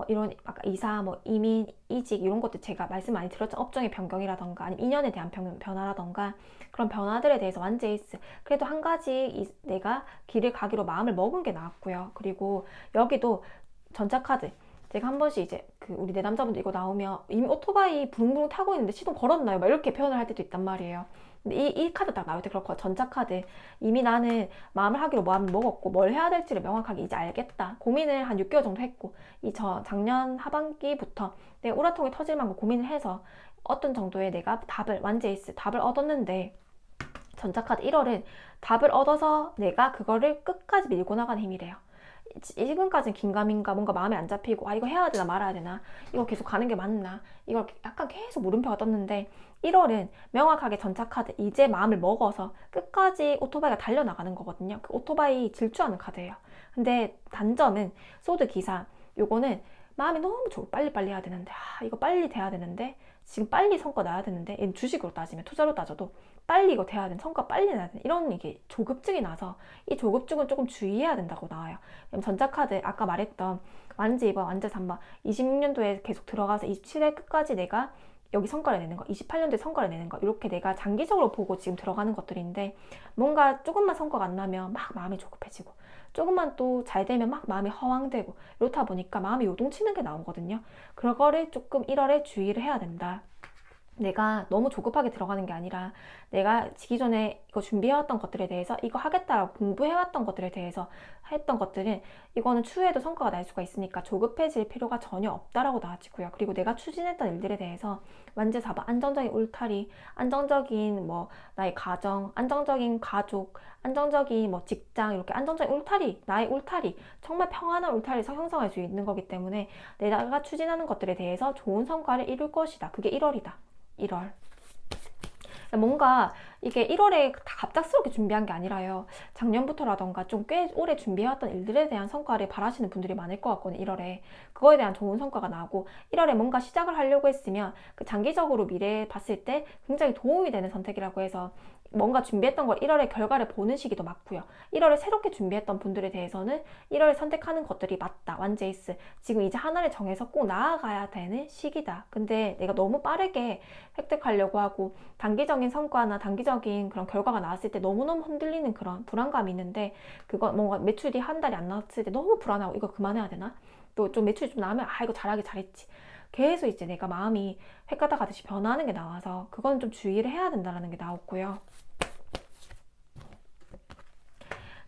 이런 아까 이사, 뭐 이민, 이직 이런 것도 제가 말씀 많이 드렸죠. 업종의 변경이라던가 아니면 인연에 대한 변화라던가 그런 변화들에 대해서 완제이스 그래도 한 가지 내가 길을 가기로 마음을 먹은 게 나왔고요. 그리고 여기도 전자카드 제가 한 번씩 이제 그 우리 내남자분들 이거 나오면 이미 오토바이 부릉부릉 타고 있는데 시동 걸었나요? 막 이렇게 표현을 할 때도 있단 말이에요. 근데 이 카드 딱 나올 때 그렇고 전자카드 이미 나는 마음을 하기로 마음을 먹었고 뭘 해야 될지를 명확하게 이제 알겠다. 고민을 한 6개월 정도 했고 작년 하반기부터 내가 우라통이 터질 만큼 고민을 해서 어떤 정도의 내가 완제이스 답을 얻었는데 전자카드 1월은 답을 얻어서 내가 그거를 끝까지 밀고 나가는 힘이래요. 지금까지는 긴가민가 뭔가 마음에 안 잡히고 이거 해야 되나 말아야 되나 이거 계속 가는 게 맞나 이걸 약간 계속 물음표가 떴는데 1월은 명확하게 전자카드 이제 마음을 먹어서 끝까지 오토바이가 달려나가는 거거든요. 그 오토바이 질주하는 카드예요. 근데 단점은 소드 기사 요거는 마음이 너무 좋고 빨리빨리 해야 되는데 이거 빨리 돼야 되는데 지금 빨리 성과 나야 되는데 주식으로 따지면 투자로 따져도 빨리 이거 돼야 되는 성과 빨리 나야 되는 이런 이게 조급증이 나서 이 조급증은 조금 주의해야 된다고 나와요. 전자카드 아까 말했던 완제 2번 완제 3번 26년도에 계속 들어가서 27회 끝까지 내가 여기 성과를 내는 거 28년도에 성과를 내는 거 이렇게 내가 장기적으로 보고 지금 들어가는 것들인데 뭔가 조금만 성과가 안 나면 막 마음이 조급해지고 조금만 또 잘 되면 막 마음이 허황되고 이렇다 보니까 마음이 요동치는 게 나오거든요. 그거를 조금 1월에 주의를 해야 된다. 내가 너무 조급하게 들어가는 게 아니라 내가 기존에 이거 준비해왔던 것들에 대해서 이거 하겠다라고 공부해왔던 것들에 대해서 했던 것들은 이거는 추후에도 성과가 날 수가 있으니까 조급해질 필요가 전혀 없다라고 나와지고요. 그리고 내가 추진했던 일들에 대해서 완전 4번 안정적인 울타리, 안정적인 뭐 나의 가정, 안정적인 가족, 안정적인 뭐 직장 이렇게 안정적인 울타리, 나의 울타리, 정말 평안한 울타리를 형성할 수 있는 거기 때문에 내가 추진하는 것들에 대해서 좋은 성과를 이룰 것이다. 그게 1월이다. 1월. 뭔가 이게 1월에 다 갑작스럽게 준비한 게 아니라요. 작년부터라던가 좀 꽤 오래 준비해왔던 일들에 대한 성과를 바라시는 분들이 많을 것 같거든요. 1월에. 그거에 대한 좋은 성과가 나오고 1월에 뭔가 시작을 하려고 했으면 그 장기적으로 미래에 봤을 때 굉장히 도움이 되는 선택이라고 해서 뭔가 준비했던 걸 1월에 결과를 보는 시기도 맞고요. 1월에 새롭게 준비했던 분들에 대해서는 1월에 선택하는 것들이 맞다. 완제이스. 지금 이제 하나를 정해서 꼭 나아가야 되는 시기다. 근데 내가 너무 빠르게 획득하려고 하고 단기적인 성과나 단기적인 그런 결과가 나왔을 때 너무너무 흔들리는 그런 불안감이 있는데 그거 뭔가 매출이 한 달이 안 나왔을 때 너무 불안하고 이거 그만해야 되나? 또 좀 매출이 좀 나오면 이거 잘하기 잘했지. 계속 이제 내가 마음이 획가다 가듯이 변하는 게 나와서 그건 좀 주의를 해야 된다는 게 나왔고요.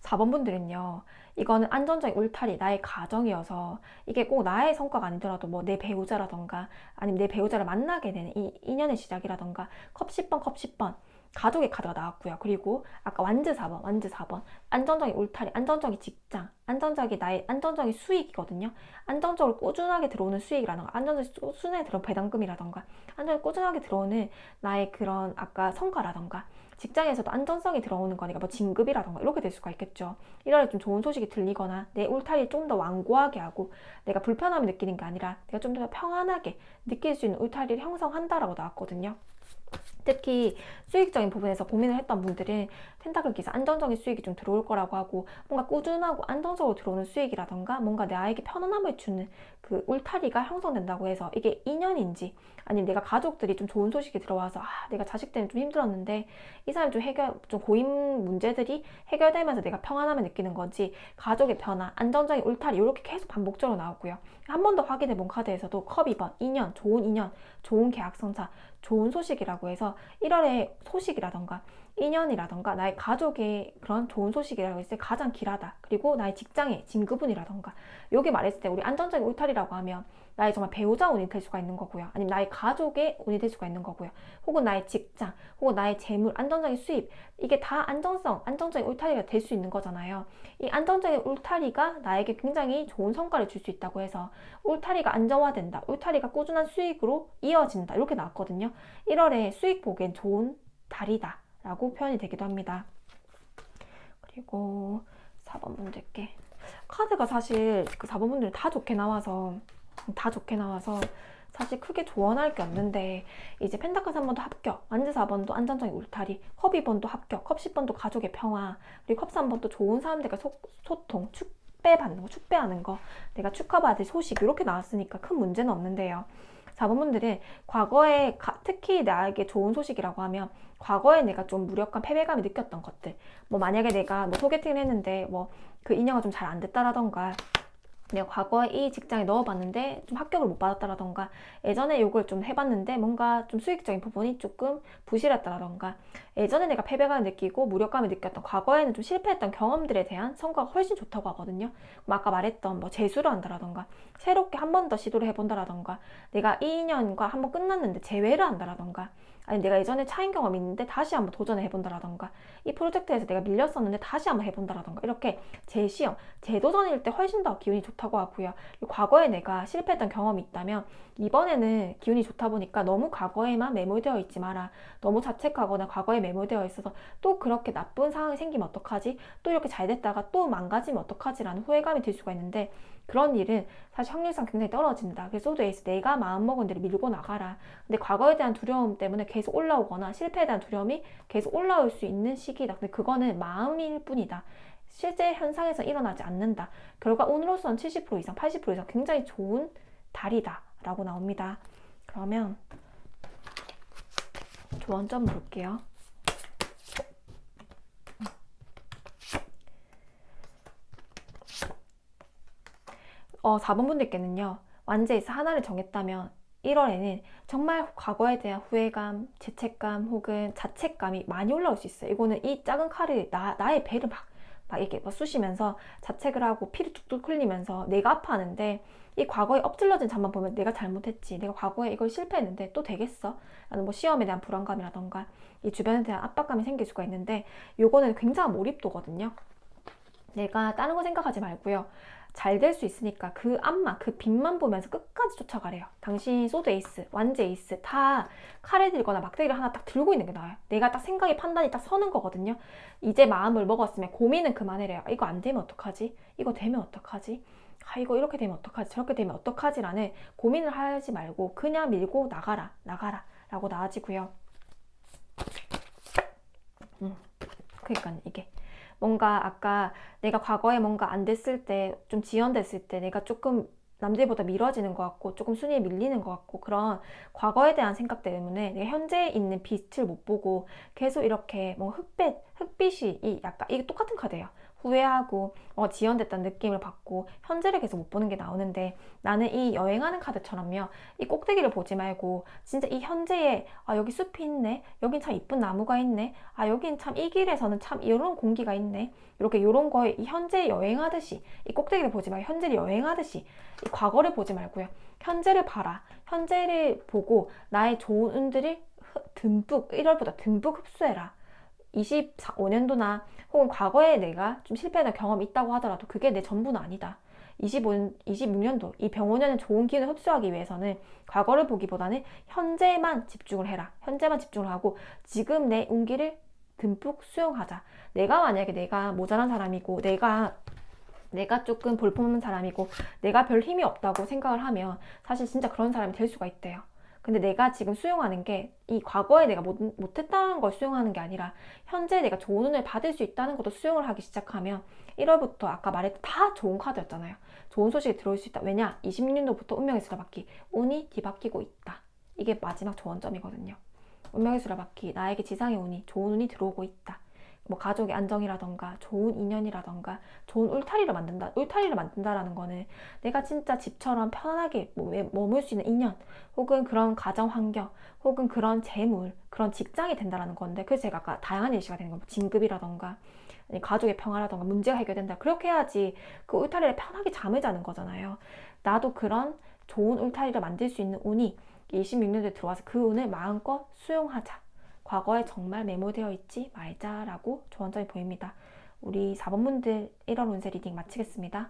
4번 분들은요. 이거는 안정적인 울타리, 나의 가정이어서 이게 꼭 나의 성과가 아니더라도 뭐 내 배우자라던가 아니면 내 배우자를 만나게 되는 이 인연의 시작이라던가 컵 10번, 컵 10번 가족의 카드가 나왔고요. 그리고 아까 완즈 4번 안정적인 울타리, 안정적인 직장, 나의 안정적인 수익이거든요. 안정적으로 꾸준하게 들어오는 수익이라던가 안정적인 꾸준하게 들어오는 배당금이라던가 안정적으로 꾸준하게 들어오는 나의 그런 아까 성과라던가 직장에서도 안정성이 들어오는 거니까 뭐 진급이라던가 이렇게 될 수가 있겠죠. 이럴 때 좀 좋은 소식이 들리거나 내 울타리를 좀 더 완고하게 하고 내가 불편함을 느끼는 게 아니라 내가 좀 더 편안하게 느낄 수 있는 울타리를 형성한다라고 나왔거든요. 특히 수익적인 부분에서 고민을 했던 분들은 펜타클 기사 안정적인 수익이 좀 들어올 거라고 하고 뭔가 꾸준하고 안정적으로 들어오는 수익이라던가 뭔가 나에게 편안함을 주는 그 울타리가 형성된다고 해서 이게 인연인지 아니면 내가 가족들이 좀 좋은 소식이 들어와서 내가 자식 때문에 좀 힘들었는데 이 사람이 좀 고인 문제들이 해결되면서 내가 평안함을 느끼는 건지 가족의 변화, 안정적인 울타리 이렇게 계속 반복적으로 나오고요. 한 번 더 확인해 본 카드에서도 컵 2번 인연, 좋은 계약 성사, 좋은 소식이라고 해서 1월에 소식이라던가 인연이라던가 나의 가족의 그런 좋은 소식이라고 했을 때 가장 길하다. 그리고 나의 직장의 진급운이라던가 여기 말했을 때 우리 안정적인 울타리라고 하면 나의 정말 배우자 운이 될 수가 있는 거고요. 아니면 나의 가족의 운이 될 수가 있는 거고요. 혹은 나의 직장, 혹은 나의 재물, 안정적인 수입 이게 다 안정적인 울타리가 될 수 있는 거잖아요. 이 안정적인 울타리가 나에게 굉장히 좋은 성과를 줄 수 있다고 해서 울타리가 안정화된다. 울타리가 꾸준한 수익으로 이어진다. 이렇게 나왔거든요. 1월에 수익 보기엔 좋은 달이다 라고 표현이 되기도 합니다. 그리고 4번 분들께 카드가 사실 그 4번 분들은 다 좋게 나와서 사실 크게 조언할 게 없는데 이제 펜타클 3번도 합격, 완즈 4번도 안정적인 울타리, 컵 2번도 합격, 컵 10번도 가족의 평화, 그리고 컵 3번도 좋은 사람들과 소통, 축배하는 거, 내가 축하받을 소식 이렇게 나왔으니까 큰 문제는 없는데요. 4번 분들은 과거에 특히 나에게 좋은 소식이라고 하면 과거에 내가 좀 무력감, 패배감을 느꼈던 것들 뭐 만약에 내가 뭐 소개팅을 했는데 뭐 그 인연가 좀 잘 안 됐다라던가 내가 과거에 이 직장에 넣어봤는데 좀 합격을 못 받았다라던가, 예전에 이걸 좀 해봤는데 뭔가 좀 수익적인 부분이 조금 부실했다라던가, 예전에 내가 패배감을 느끼고 무력감을 느꼈던, 과거에는 좀 실패했던 경험들에 대한 성과가 훨씬 좋다고 하거든요. 그럼 아까 말했던 뭐 재수를 한다라던가, 새롭게 한 번 더 시도를 해본다라던가, 내가 2년과 한 번 끝났는데 재회를 한다라던가, 아니 내가 예전에 차인 경험이 있는데 다시 한번 도전을 해본다라던가, 이 프로젝트에서 내가 밀렸었는데 다시 한번 해본다라던가, 이렇게 재시험, 재도전일 때 훨씬 더 기운이 좋다고 하고요. 과거에 내가 실패했던 경험이 있다면 이번에는 기운이 좋다 보니까 너무 과거에만 매몰되어 있지 마라. 너무 자책하거나 과거에 매몰되어 있어서 또 그렇게 나쁜 상황이 생기면 어떡하지? 또 이렇게 잘 됐다가 또 망가지면 어떡하지? 라는 후회감이 들 수가 있는데, 그런 일은 사실 확률상 굉장히 떨어진다. 그래서 소드에이스, 내가 마음먹은 대로 밀고 나가라. 근데 과거에 대한 두려움 때문에 계속 올라오거나 실패에 대한 두려움이 계속 올라올 수 있는 시기다. 근데 그거는 마음일 뿐이다. 실제 현상에서 일어나지 않는다. 결과 운으로서는 70% 이상, 80% 이상 굉장히 좋은 달이다 라고 나옵니다. 그러면 조언점 볼게요. 4번 분들께는요, 완제에서 하나를 정했다면 1월에는 정말 과거에 대한 후회감, 죄책감 혹은 자책감이 많이 올라올 수 있어요. 이거는 이 작은 칼을 나의 배를 막 이렇게 막 쑤시면서 자책을 하고 피를 뚝뚝 흘리면서 내가 아파하는데, 이 과거에 엎질러진 잠만 보면 내가 잘못했지, 내가 과거에 이걸 실패했는데 또 되겠어? 라는 뭐 시험에 대한 불안감이라던가 이 주변에 대한 압박감이 생길 수가 있는데, 요거는 굉장한 몰입도거든요. 내가 다른 거 생각하지 말고요. 잘 될 수 있으니까 그 앞만, 그 빛만 보면서 끝까지 쫓아가래요. 당신 소드 에이스, 완제 에이스 다 칼을 들거나 막대기를 하나 딱 들고 있는 게 나아요. 내가 딱 생각이, 판단이 딱 서는 거거든요. 이제 마음을 먹었으면 고민은 그만해래요. 이거 안 되면 어떡하지? 이거 되면 어떡하지? 아, 이거 이렇게 되면 어떡하지? 저렇게 되면 어떡하지? 라는 고민을 하지 말고 그냥 밀고 나가라, 나가라 라고 나아지고요. 그러니까 이게 뭔가 아까 내가 과거에 뭔가 안 됐을 때, 좀 지연됐을 때 내가 조금 남들보다 미뤄지는 것 같고 조금 순위에 밀리는 것 같고, 그런 과거에 대한 생각 때문에 내가 현재에 있는 빛을 못 보고 계속 이렇게 뭐 흑빛이 약간 이게 똑같은 카드예요. 후회하고 지연됐다는 느낌을 받고 현재를 계속 못 보는 게 나오는데, 나는 이 여행하는 카드처럼요, 이 꼭대기를 보지 말고 진짜 이 현재에, 아 여기 숲이 있네, 여긴 참 이쁜 나무가 있네, 아 여긴 참 이 길에서는 참 이런 공기가 있네, 이렇게 이런 거에 이 현재에 여행하듯이, 이 꼭대기를 보지 말고 현재를 여행하듯이, 이 과거를 보지 말고요, 현재를 봐라. 현재를 보고 나의 좋은 운들을 듬뿍, 1월보다 듬뿍 흡수해라. 25년도나 혹은 과거에 내가 좀 실패한 경험이 있다고 하더라도 그게 내 전부는 아니다. 26년도 이 병원에는 좋은 기운을 흡수하기 위해서는 과거를 보기보다는 현재만 집중을 해라. 현재만 집중을 하고 지금 내 운기를 듬뿍 수용하자. 내가 모자란 사람이고 내가 조금 볼품없는 사람이고 내가 별 힘이 없다고 생각을 하면 사실 진짜 그런 사람이 될 수가 있대요. 근데 내가 지금 수용하는 게 이 과거에 내가 못했다는 걸 수용하는 게 아니라 현재 내가 좋은 운을 받을 수 있다는 것도 수용을 하기 시작하면 1월부터 아까 말했던 다 좋은 카드였잖아요. 좋은 소식이 들어올 수 있다. 왜냐? 26년도부터 운명의 수레바퀴, 운이 뒤바뀌고 있다. 이게 마지막 조언점이거든요. 운명의 수레바퀴, 나에게 지상의 운이, 좋은 운이 들어오고 있다. 뭐 가족의 안정이라던가 좋은 인연이라던가 좋은 울타리를 만든다라는 거는 내가 진짜 집처럼 편하게 머물 수 있는 인연, 혹은 그런 가정 환경, 혹은 그런 재물, 그런 직장이 된다라는 건데, 그래서 제가 아까 다양한 예시가 되는 거예요. 진급이라던가 아니 가족의 평화라던가 문제가 해결된다. 그렇게 해야지 그 울타리를 편하게 잠을 자는 거잖아요. 나도 그런 좋은 울타리를 만들 수 있는 운이 26년도에 들어와서 그 운을 마음껏 수용하자. 과거에 정말 메모되어 있지 말자라고 조언점이 보입니다. 우리 4번 분들 1월 운세 리딩 마치겠습니다.